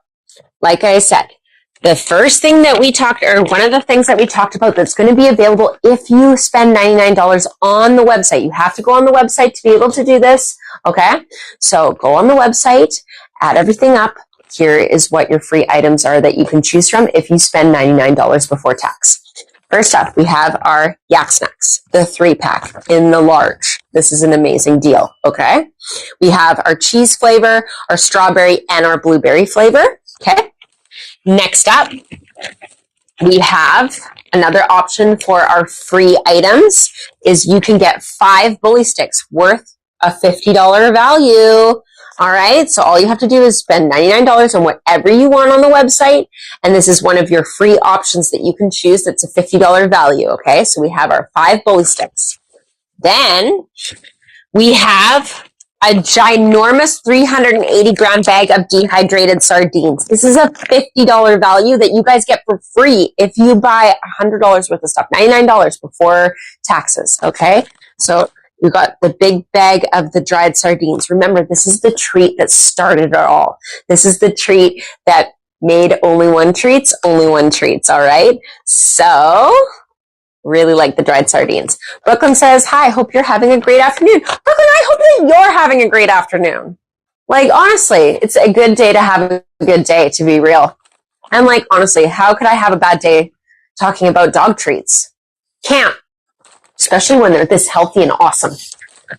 like I said, the first thing that we talked, or one of the things that we talked about that's going to be available if you spend $99 on the website. You have to go on the website to be able to do this, okay? So go on the website, add everything up. Here is what your free items are that you can choose from if you spend $99 before tax. First up, we have our Yak Snacks, the 3-pack in the large. This is an amazing deal, okay? We have our cheese flavor, our strawberry, and our blueberry flavor, okay? Next up, we have another option for our free items is you can get 5 bully sticks worth a $50 value. All right, so all you have to do is spend $99 on whatever you want on the website, and this is one of your free options that you can choose that's a $50 value, okay? So we have our 5 bully sticks. Then we have a ginormous 380-gram bag of dehydrated sardines. This is a $50 value that you guys get for free if you buy $100 worth of stuff, $99 before taxes, okay? So we got the big bag of the dried sardines. Remember, this is the treat that started it all. This is the treat that made Only One Treats, all right? So, really like the dried sardines. Brooklyn says, hi, hope you're having a great afternoon. Brooklyn, I hope that you're having a great afternoon. Like, honestly, it's a good day to have a good day, to be real. And like, honestly, how could I have a bad day talking about dog treats? Can't. Especially when they're this healthy and awesome.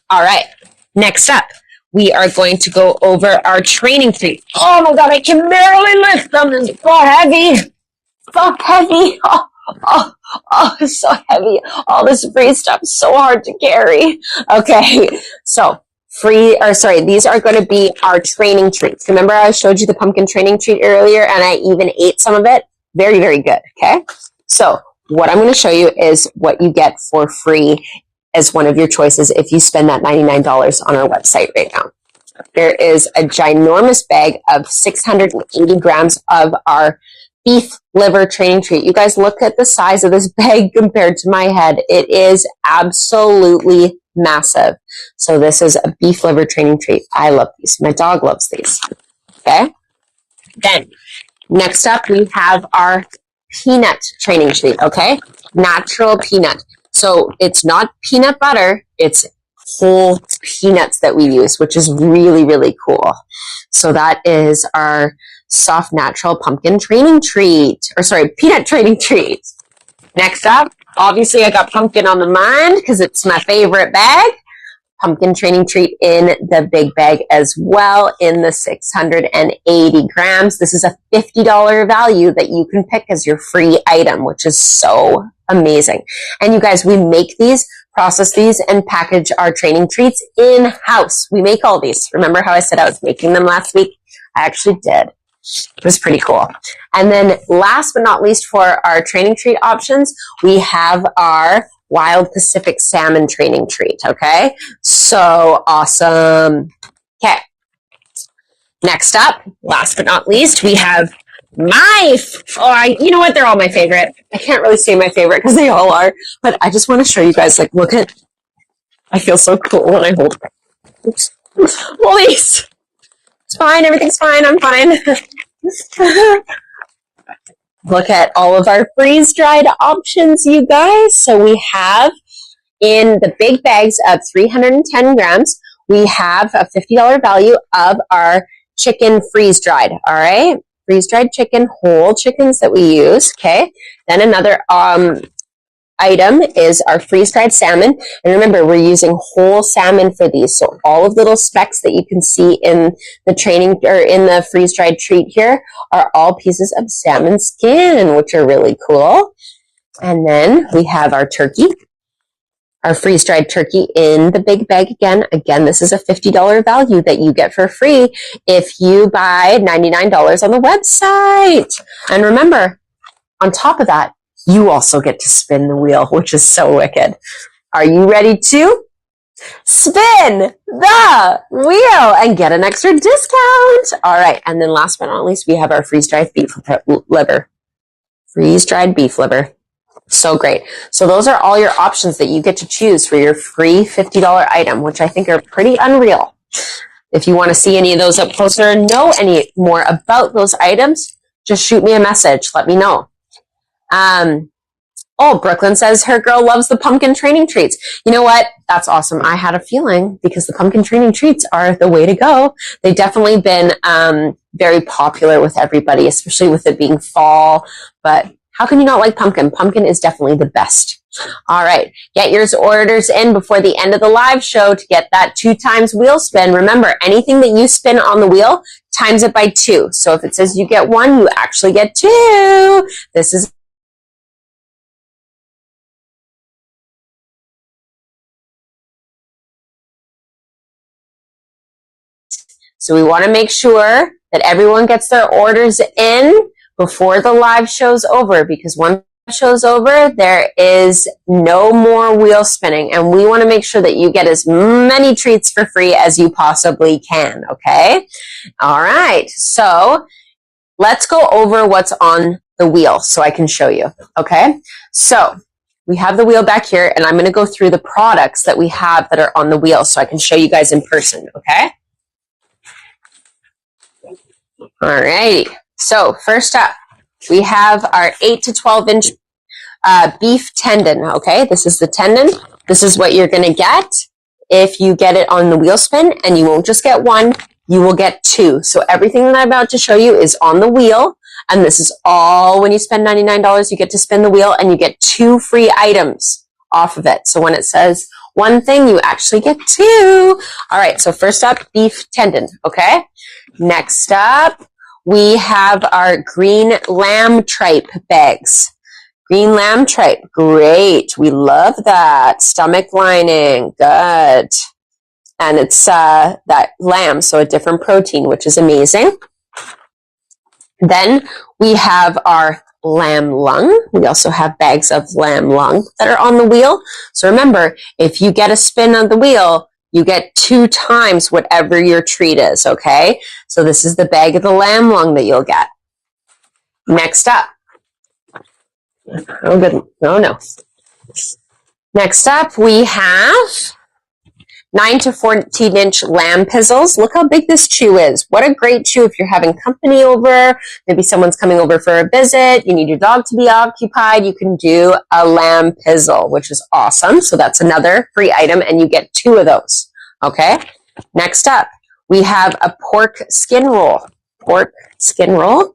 All right, next up, we are going to go over our training treats. Oh my God, I can barely lift them. It's so heavy. So heavy. Oh, it's so heavy. All this free stuff is so hard to carry. Okay, so these are going to be our training treats. Remember I showed you the pumpkin training treat earlier and I even ate some of it? Very, very good, okay? So what I'm going to show you is what you get for free as one of your choices if you spend that $99 on our website right now. There is a ginormous bag of 680 grams of our beef liver training treat. You guys look at the size of this bag compared to my head. It is absolutely massive. So this is a beef liver training treat. I love these. My dog loves these. Okay. Then next up, we have our peanut training treat, okay? Natural peanut. So it's not peanut butter, it's whole peanuts that we use, which is really, really cool. So that is our soft natural pumpkin training treat, peanut training treat. Next up, obviously I got pumpkin on the mind because it's my favorite bag. Pumpkin training treat in the big bag as well in the 680 grams. This is a $50 value that you can pick as your free item, which is so amazing. And you guys, we make these, process these, and package our training treats in-house. We make all these. Remember how I said I was making them last week? I actually did. It was pretty cool. And then last but not least for our training treat options, we have our Wild Pacific Salmon training treat, okay? So awesome. Okay. Next up, last but not least, we have you know what? They're all my favorite. I can't really say my favorite because they all are, but I just want to show you guys, like, look at, I feel so cool when I hold these. It's fine. Everything's fine. I'm fine. Look at all of our freeze-dried options, you guys. So we have in the big bags of 310 grams, we have a $50 value of our chicken freeze-dried, all right? Freeze-dried chicken, whole chickens that we use, okay? Then another item is our freeze-dried salmon. And remember, we're using whole salmon for these. So all of the little specks that you can see in the training or in the freeze-dried treat here are all pieces of salmon skin, which are really cool. And then we have our turkey, our freeze-dried turkey in the big bag again. Again, this is a $50 value that you get for free if you buy $99 on the website. And remember, on top of that, you also get to spin the wheel, which is so wicked. Are you ready to Spin the wheel and get an extra discount. All right. And then last but not least, we have our freeze-dried beef liver. Freeze-dried beef liver. So great. So those are all your options that you get to choose for your free $50 item, which I think are pretty unreal. If you want to see any of those up closer and know any more about those items, just shoot me a message. Let me know. Oh, Brooklyn says her girl loves the pumpkin training treats. You know what? That's awesome. I had a feeling because the pumpkin training treats are the way to go. They've definitely been very popular with everybody, especially with it being fall. But how can you not like pumpkin? Pumpkin is definitely the best. All right. Get your orders in before the end of the live show to get that 2 times wheel spin. Remember, anything that you spin on the wheel, times it by 2. So if it says you get 1, you actually get 2. This is So we want to make sure that everyone gets their orders in before the live show's over, because once the show's over, there is no more wheel spinning. And we want to make sure that you get as many treats for free as you possibly can. Okay. All right. So let's go over what's on the wheel so I can show you. Okay. So we have the wheel back here, and I'm going to go through the products that we have that are on the wheel so I can show you guys in person. Okay. All right. So first up, we have our 8 to 12 inch beef tendon. Okay. This is the tendon. This is what you're going to get if you get it on the wheel spin, and you won't just get 1, you will get 2. So everything that I'm about to show you is on the wheel. And this is all when you spend $99, you get to spin the wheel and you get 2 free items off of it. So when it says 1 thing, you actually get 2. All right. So first up, beef tendon. Okay. Next up, we have our green lamb tripe bags. Green lamb tripe. Great. We love that. Stomach lining. Good. And it's that lamb, so a different protein, which is amazing. Then we have our lamb lung. We also have bags of lamb lung that are on the wheel. So remember, if you get a spin on the wheel, you get 2 times whatever your treat is, okay? So this is the bag of the lamb lung that you'll get. Next up. Oh, good. No. Next up, we have 9 to 14 inch lamb pizzles. Look how big this chew is. What a great chew if you're having company over. Maybe someone's coming over for a visit. You need your dog to be occupied. You can do a lamb pizzle, which is awesome. So that's another free item, and you get 2 of those. Okay. Next up, we have a pork skin roll. Pork skin roll.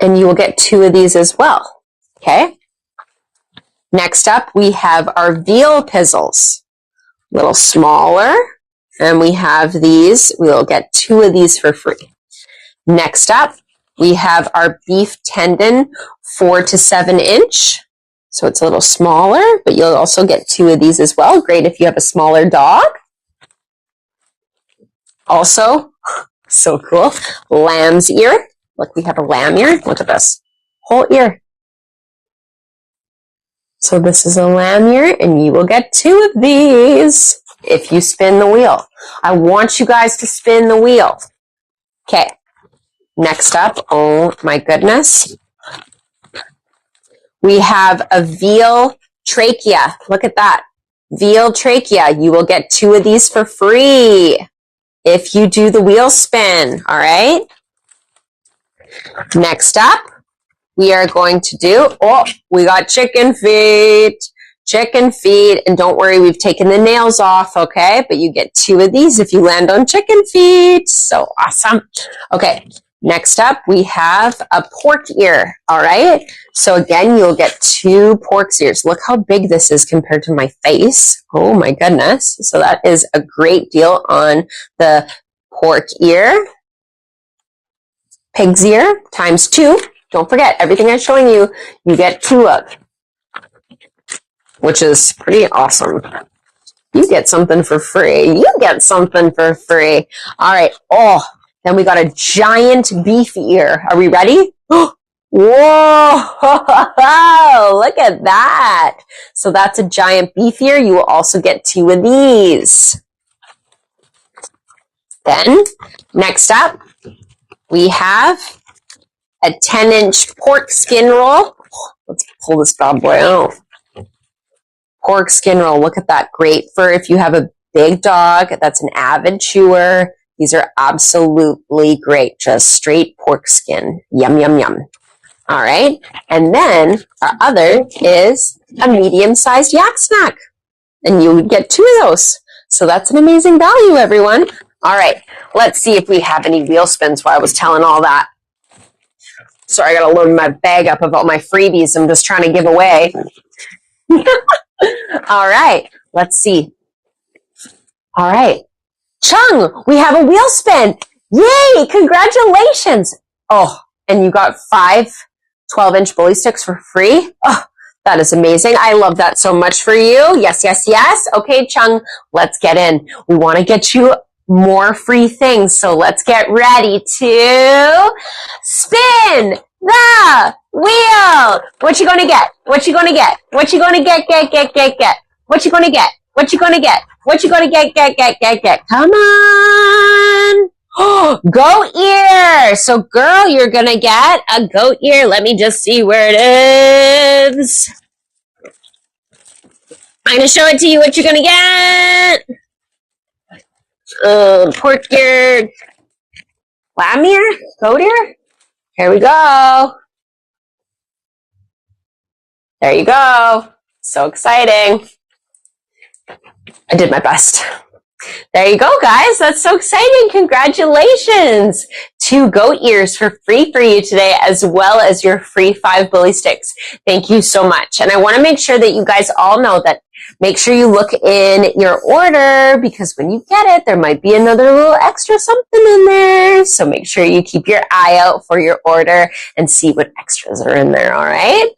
And you will get 2 of these as well. Okay. Next up, we have our veal pizzles. A little smaller, and we have these. We'll get 2 of these for free. Next up, we have our beef tendon 4 to 7 inch. So it's a little smaller, but you'll also get 2 of these as well. Great if you have a smaller dog. Also, so cool, lamb's ear. Look, we have a lamb ear. Look at this, whole ear. So this is a lamb ear, and you will get 2 of these if you spin the wheel. I want you guys to spin the wheel. Okay. Next up, oh my goodness. We have a veal trachea. Look at that. Veal trachea. You will get 2 of these for free if you do the wheel spin. All right. Next up, we are going to do, we got chicken feet. Chicken feet. And don't worry, we've taken the nails off, okay? But you get 2 of these if you land on chicken feet. So awesome. Okay. Next up, we have a pork ear, all right? So again, you'll get 2 pork ears. Look how big this is compared to my face. Oh my goodness. So that is a great deal on the pork ear. Pig's ear times 2. Don't forget, everything I'm showing you, you get 2 of, which is pretty awesome. You get something for free. You get something for free. All right. Oh, then we got a giant beef ear. Are we ready? Whoa, look at that. So that's a giant beef ear. You will also get 2 of these. Then, next up, we have a 10-inch pork skin roll. Let's pull this bad boy out. Pork skin roll. Look at that. Great for if you have a big dog that's an avid chewer. These are absolutely great. Just straight pork skin. Yum, yum, yum. All right. And then our other is a medium-sized yak snack. And you would get 2 of those. So that's an amazing value, everyone. All right. Let's see if we have any wheel spins while I was telling all that. Sorry, I got to load my bag up of all my freebies I'm just trying to give away. All right. Let's see. All right. Chung, we have a wheel spin. Yay! Congratulations. Oh, and you got 5 12-inch bully sticks for free. Oh, that is amazing. I love that so much for you. Yes, yes, yes. Okay, Chung, let's get in. We want to get you more free things, so let's get ready to spin the wheel. What you gonna get? What you gonna get? What you gonna get? Get? What you gonna get? What you gonna get? What you gonna get? Come on. Oh, goat ear. So, girl, you're gonna get a goat ear. Let me just see where it is. I'm gonna show it to you what you're gonna get. Pork ear. Lamb ear? Goat ear? Here we go. There you go. So exciting. I did my best. There you go, guys. That's so exciting. Congratulations. 2 goat ears for free for you today, as well as your free 5 bully sticks. Thank you so much. And I want to make sure that you guys all know that make sure you look in your order, because when you get it, there might be another little extra something in there. So make sure you keep your eye out for your order and see what extras are in there. All right.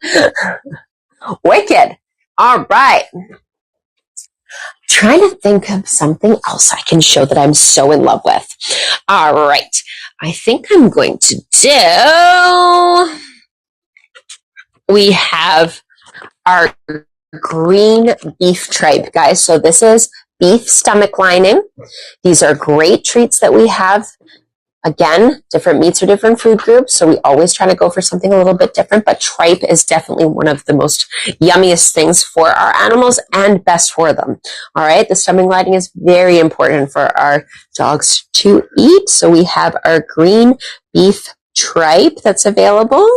Wicked. All right. Trying to think of something else I can show that I'm so in love with. All right. I think I'm going to do, we have our green beef tripe, guys. So this is beef stomach lining. These are great treats that we have. Again, different meats are different food groups, so we always try to go for something a little bit different, but tripe is definitely one of the most yummiest things for our animals and best for them. All right, the stomach lining is very important for our dogs to eat, so we have our green beef tripe that's available.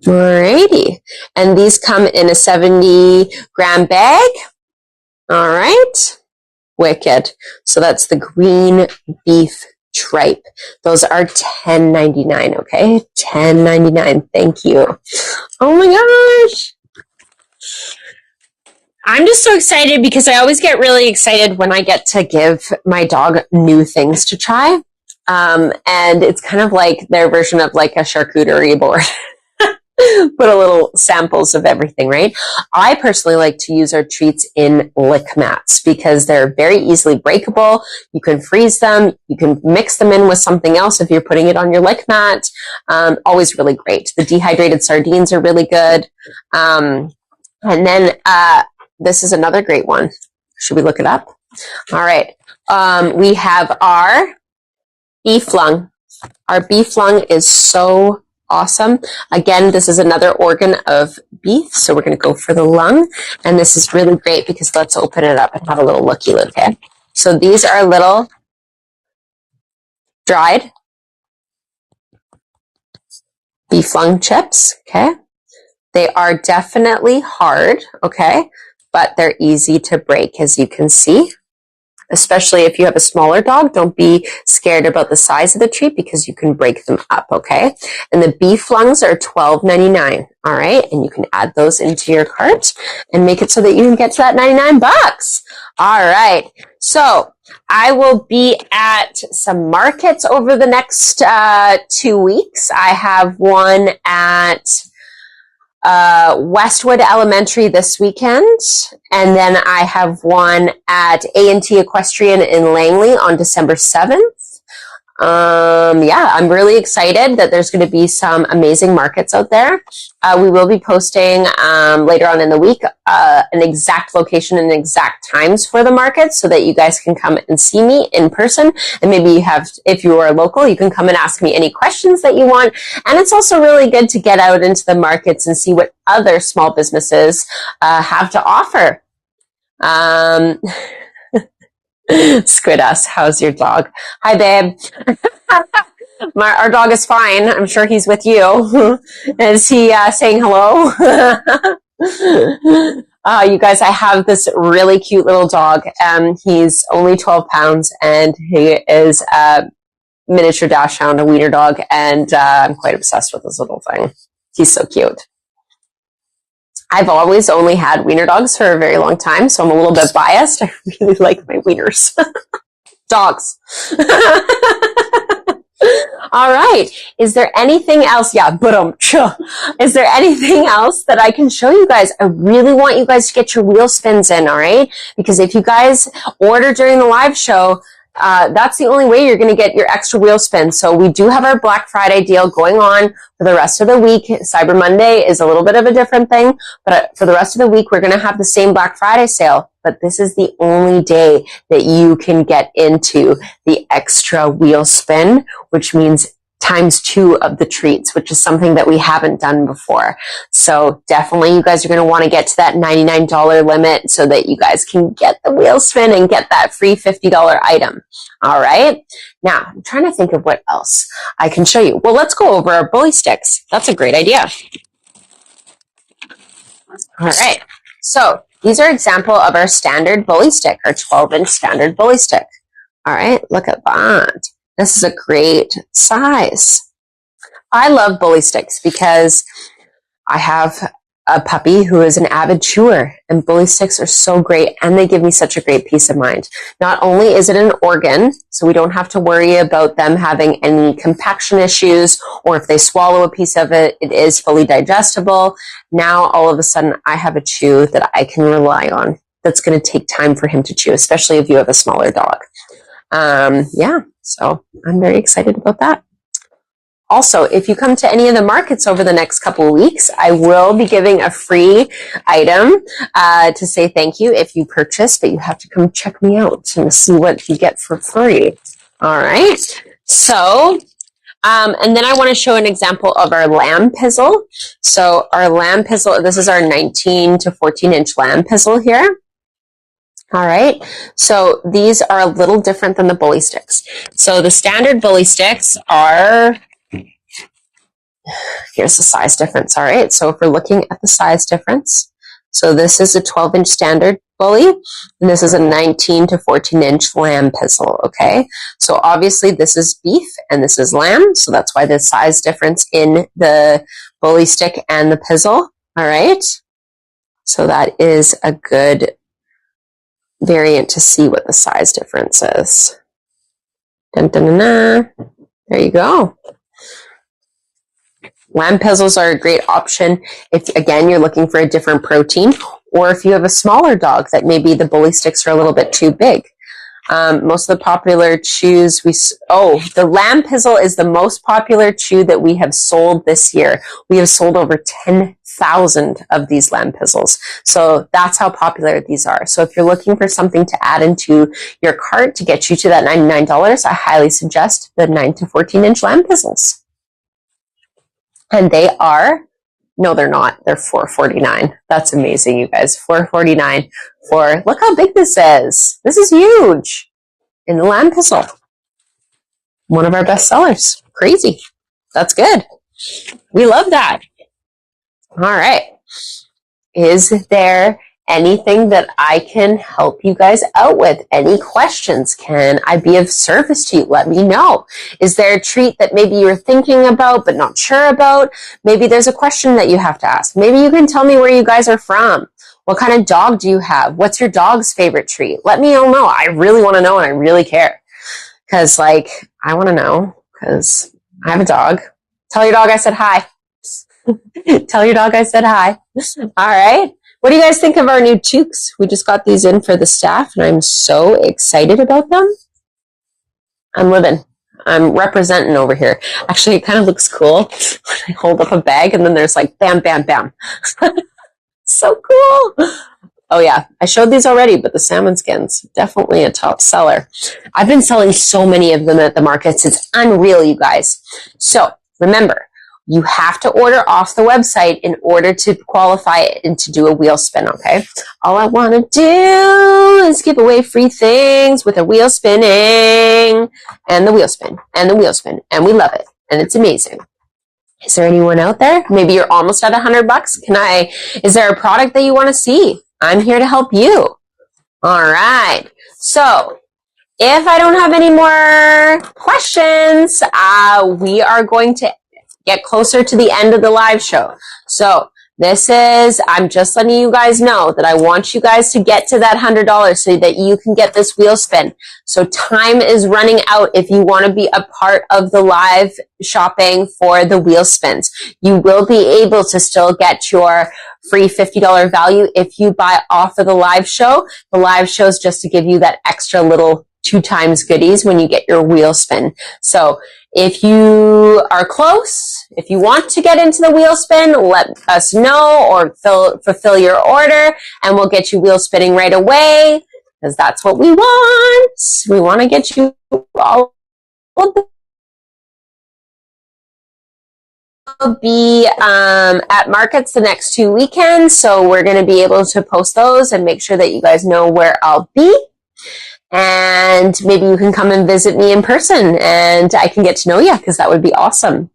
Alrighty, and these come in a 70-gram bag. All right. Wicked. So that's the green beef tripe. Those are $10.99, okay? $10.99. Thank you. Oh my gosh. I'm just so excited because I always get really excited when I get to give my dog new things to try. And it's kind of like their version of like a charcuterie board. Put a little samples of everything, right? I personally like to use our treats in lick mats because they're very easily breakable. You can freeze them. You can mix them in with something else if you're putting it on your lick mat. Always really great. The dehydrated sardines are really good. And then this is another great one. Should we look it up? All right. We have our beef lung. Our beef lung is so awesome. Again, this is another organ of beef, so we're going to go for the lung. And this is really great because let's open it up and have a little looky look, okay? So these are little dried beef lung chips, okay? They are definitely hard, okay? But they're easy to break, as you can see. Especially if you have a smaller dog, don't be scared about the size of the treat because you can break them up, okay? And the beef lungs are $12.99, all right? And you can add those into your cart and make it so that you can get to that $99. All right. So I will be at some markets over the next 2 weeks. I have one at Westwood Elementary this weekend, and then I have one at A&T Equestrian in Langley on December 7th. Yeah, I'm really excited that there's going to be some amazing markets out there. We will be posting later on in the week an exact location and exact times for the markets so that you guys can come and see me in person. And maybe you have, if you are local, you can come and ask me any questions that you want. And it's also really good to get out into the markets and see what other small businesses have to offer. Squid asks, how's your dog? Hi, babe. Our dog is fine. I'm sure he's with you. Is he saying hello? You guys, I have this really cute little dog. He's only 12 pounds and he is a miniature dachshund, a wiener dog, and I'm quite obsessed with this little thing. He's so cute. I've always only had wiener dogs for a very long time, so I'm a little bit biased. I really like my wieners. Dogs. All right. Is there anything else? Yeah, is there anything else that I can show you guys? I really want you guys to get your wheel spins in, all right? Because if you guys order during the live show, that's the only way you're going to get your extra wheel spin. So we do have our Black Friday deal going on for the rest of the week. Cyber Monday is a little bit of a different thing, but for the rest of the week, we're going to have the same Black Friday sale. But this is the only day that you can get into the extra wheel spin, which means ×2 of the treats, which is something that we haven't done before. So definitely you guys are going to want to get to that $99 limit so that you guys can get the wheel spin and get that free $50 item. All right. Now I'm trying to think of what else I can show you. Well, let's go over our bully sticks. That's a great idea. All right. So these are example of our standard bully stick, our 12-inch standard bully stick. All right. Look at that. This is a great size. I love bully sticks because I have a puppy who is an avid chewer, and bully sticks are so great, and they give me such a great peace of mind. Not only is it an organ, so we don't have to worry about them having any compaction issues, or if they swallow a piece of it, it is fully digestible. Now, all of a sudden, I have a chew that I can rely on. That's going to take time for him to chew, especially if you have a smaller dog. Yeah, so I'm very excited about that. Also, if you come to any of the markets over the next couple of weeks, I will be giving a free item to say thank you if you purchase, but you have to come check me out and see what you get for free. All right. So, and then I want to show an example of our lamb pizzle. So our lamb pizzle, this is our 19 to 14-inch lamb pizzle here. All right, so these are a little different than the bully sticks. So the standard bully sticks are, here's the size difference. All right, so if we're looking at the size difference, so this is a 12-inch standard bully, and this is a 19 to 14-inch lamb pizzle, okay? So obviously this is beef and this is lamb, so that's why the size difference in the bully stick and the pizzle, all right? So that is a good variant to see what the size difference is. Dun, dun, dun, dun. There you go. Lamb pizzles are a great option if, again, you're looking for a different protein, or if you have a smaller dog that maybe the bully sticks are a little bit too big. Most of the popular chews the lamb pizzle is the most popular chew that we have sold this year. We have sold over 10,000 of these lamb pizzles. So that's how popular these are. So if you're looking for something to add into your cart to get you to that $99, I highly suggest the 9 to 14-inch lamb pizzles. And they are, no, they're not. They're $4.49. That's amazing, you guys. $4.49 for, look how big this is. This is huge. In the lamb pizzle. One of our best sellers. Crazy. That's good. We love that. All right. Is there anything that I can help you guys out with? Any questions? Can I be of service to you? Let me know. Is there a treat that maybe you were thinking about but not sure about? Maybe there's a question that you have to ask. Maybe you can tell me where you guys are from. What kind of dog do you have? What's your dog's favorite treat? Let me all know. I really want to know and I really care. Because, I want to know because I have a dog. Tell your dog I said hi. Tell your dog I said hi. All right. What do you guys think of our new toques? We just got these in for the staff, and I'm so excited about them. I'm living. I'm representing over here. Actually, it kind of looks cool when I hold up a bag and then there's like bam, bam, bam. So cool. Oh yeah, I showed these already, but the salmon skins, definitely a top seller. I've been selling so many of them at the markets. It's unreal, you guys. So remember, you have to order off the website in order to qualify and to do a wheel spin, okay? All I want to do is give away free things with a wheel spinning and the wheel spin and the wheel spin. And we love it. And it's amazing. Is there anyone out there? Maybe you're almost at $100. Is there a product that you want to see? I'm here to help you. All right. So if I don't have any more questions, we are going to get closer to the end of the live show. So I'm just letting you guys know that I want you guys to get to that $100 so that you can get this wheel spin. So time is running out if you want to be a part of the live shopping for the wheel spins. You will be able to still get your free $50 value if you buy off of the live show. The live show is just to give you that extra little 2 times goodies when you get your wheel spin. So if you are close, if you want to get into the wheel spin, let us know or fulfill your order and we'll get you wheel spinning right away because that's what we want. We want to get you all be at markets the next 2 weekends. So we're going to be able to post those and make sure that you guys know where I'll be. And maybe you can come and visit me in person and I can get to know you because that would be awesome.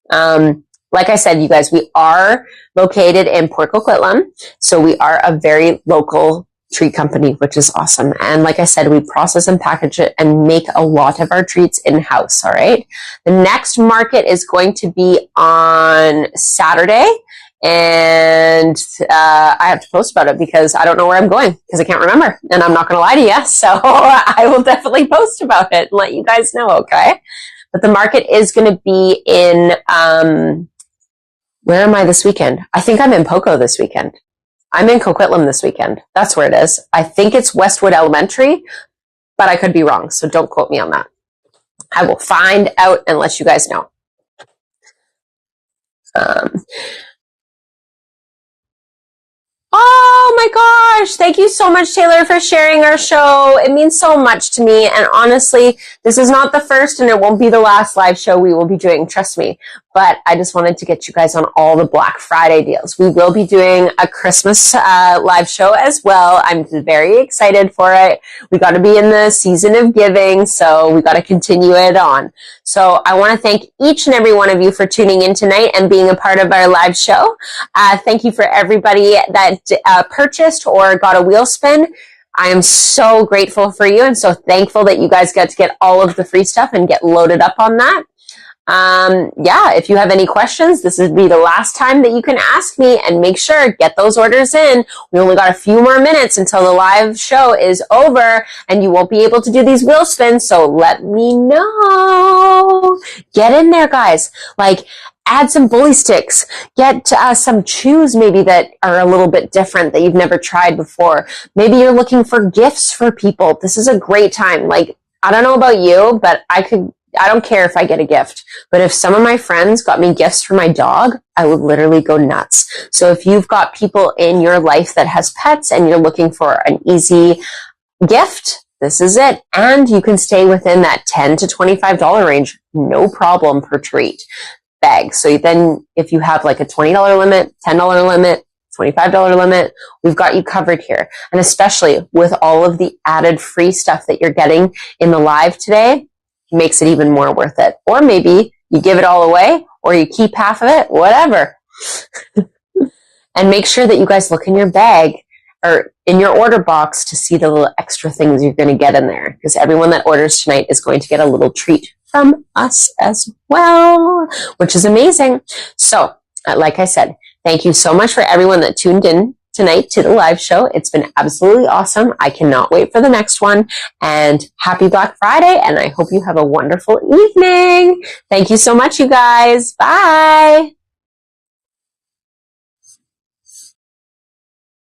Like I said, you guys, we are located in Port Coquitlam. So we are a very local treat company, which is awesome. And like I said, we process and package it and make a lot of our treats in-house. All right. The next market is going to be on Saturday. And I have to post about it because I don't know where I'm going because I can't remember. And I'm not going to lie to you. So I will definitely post about it and let you guys know, okay? But the market is going to be in, where am I this weekend? I think I'm in Poco this weekend. I'm in Coquitlam this weekend. That's where it is. I think it's Westwood Elementary, but I could be wrong. So don't quote me on that. I will find out and let you guys know. Oh my gosh. Thank you so much, Taylor, for sharing our show. It means so much to me. And honestly, this is not the first and it won't be the last live show we will be doing. Trust me. But I just wanted to get you guys on all the Black Friday deals. We will be doing a Christmas live show as well. I'm very excited for it. We got to be in the season of giving, so we got to continue it on. So I want to thank each and every one of you for tuning in tonight and being a part of our live show. Thank you for everybody that purchased or got a wheel spin. I am so grateful for you and so thankful that you guys get to get all of the free stuff and get loaded up on that. Yeah, if you have any questions, this would be the last time that you can ask me and make sure get those orders in. We only got a few more minutes until the live show is over and you won't be able to do these wheel spins. So let me know. Get in there, guys. Like, add some bully sticks. Get some chews maybe that are a little bit different that you've never tried before. Maybe you're looking for gifts for people. This is a great time. Like, I don't know about you, but I don't care if I get a gift, but if some of my friends got me gifts for my dog, I would literally go nuts. So if you've got people in your life that has pets and you're looking for an easy gift, this is it. And you can stay within that $10 to $25 range, no problem per treat bag. So then if you have like a $20 limit, $10 limit, $25 limit, we've got you covered here. And especially with all of the added free stuff that you're getting in the live today, makes it even more worth it. Or maybe you give it all away or you keep half of it, whatever. And make sure that you guys look in your bag or in your order box to see the little extra things you're going to get in there because everyone that orders tonight is going to get a little treat from us as well, which is amazing. So, like I said, thank you so much for everyone that tuned in tonight to the live show. It's been absolutely awesome. I cannot wait for the next one. And happy Black Friday. And I hope you have a wonderful evening. Thank you so much, you guys. Bye.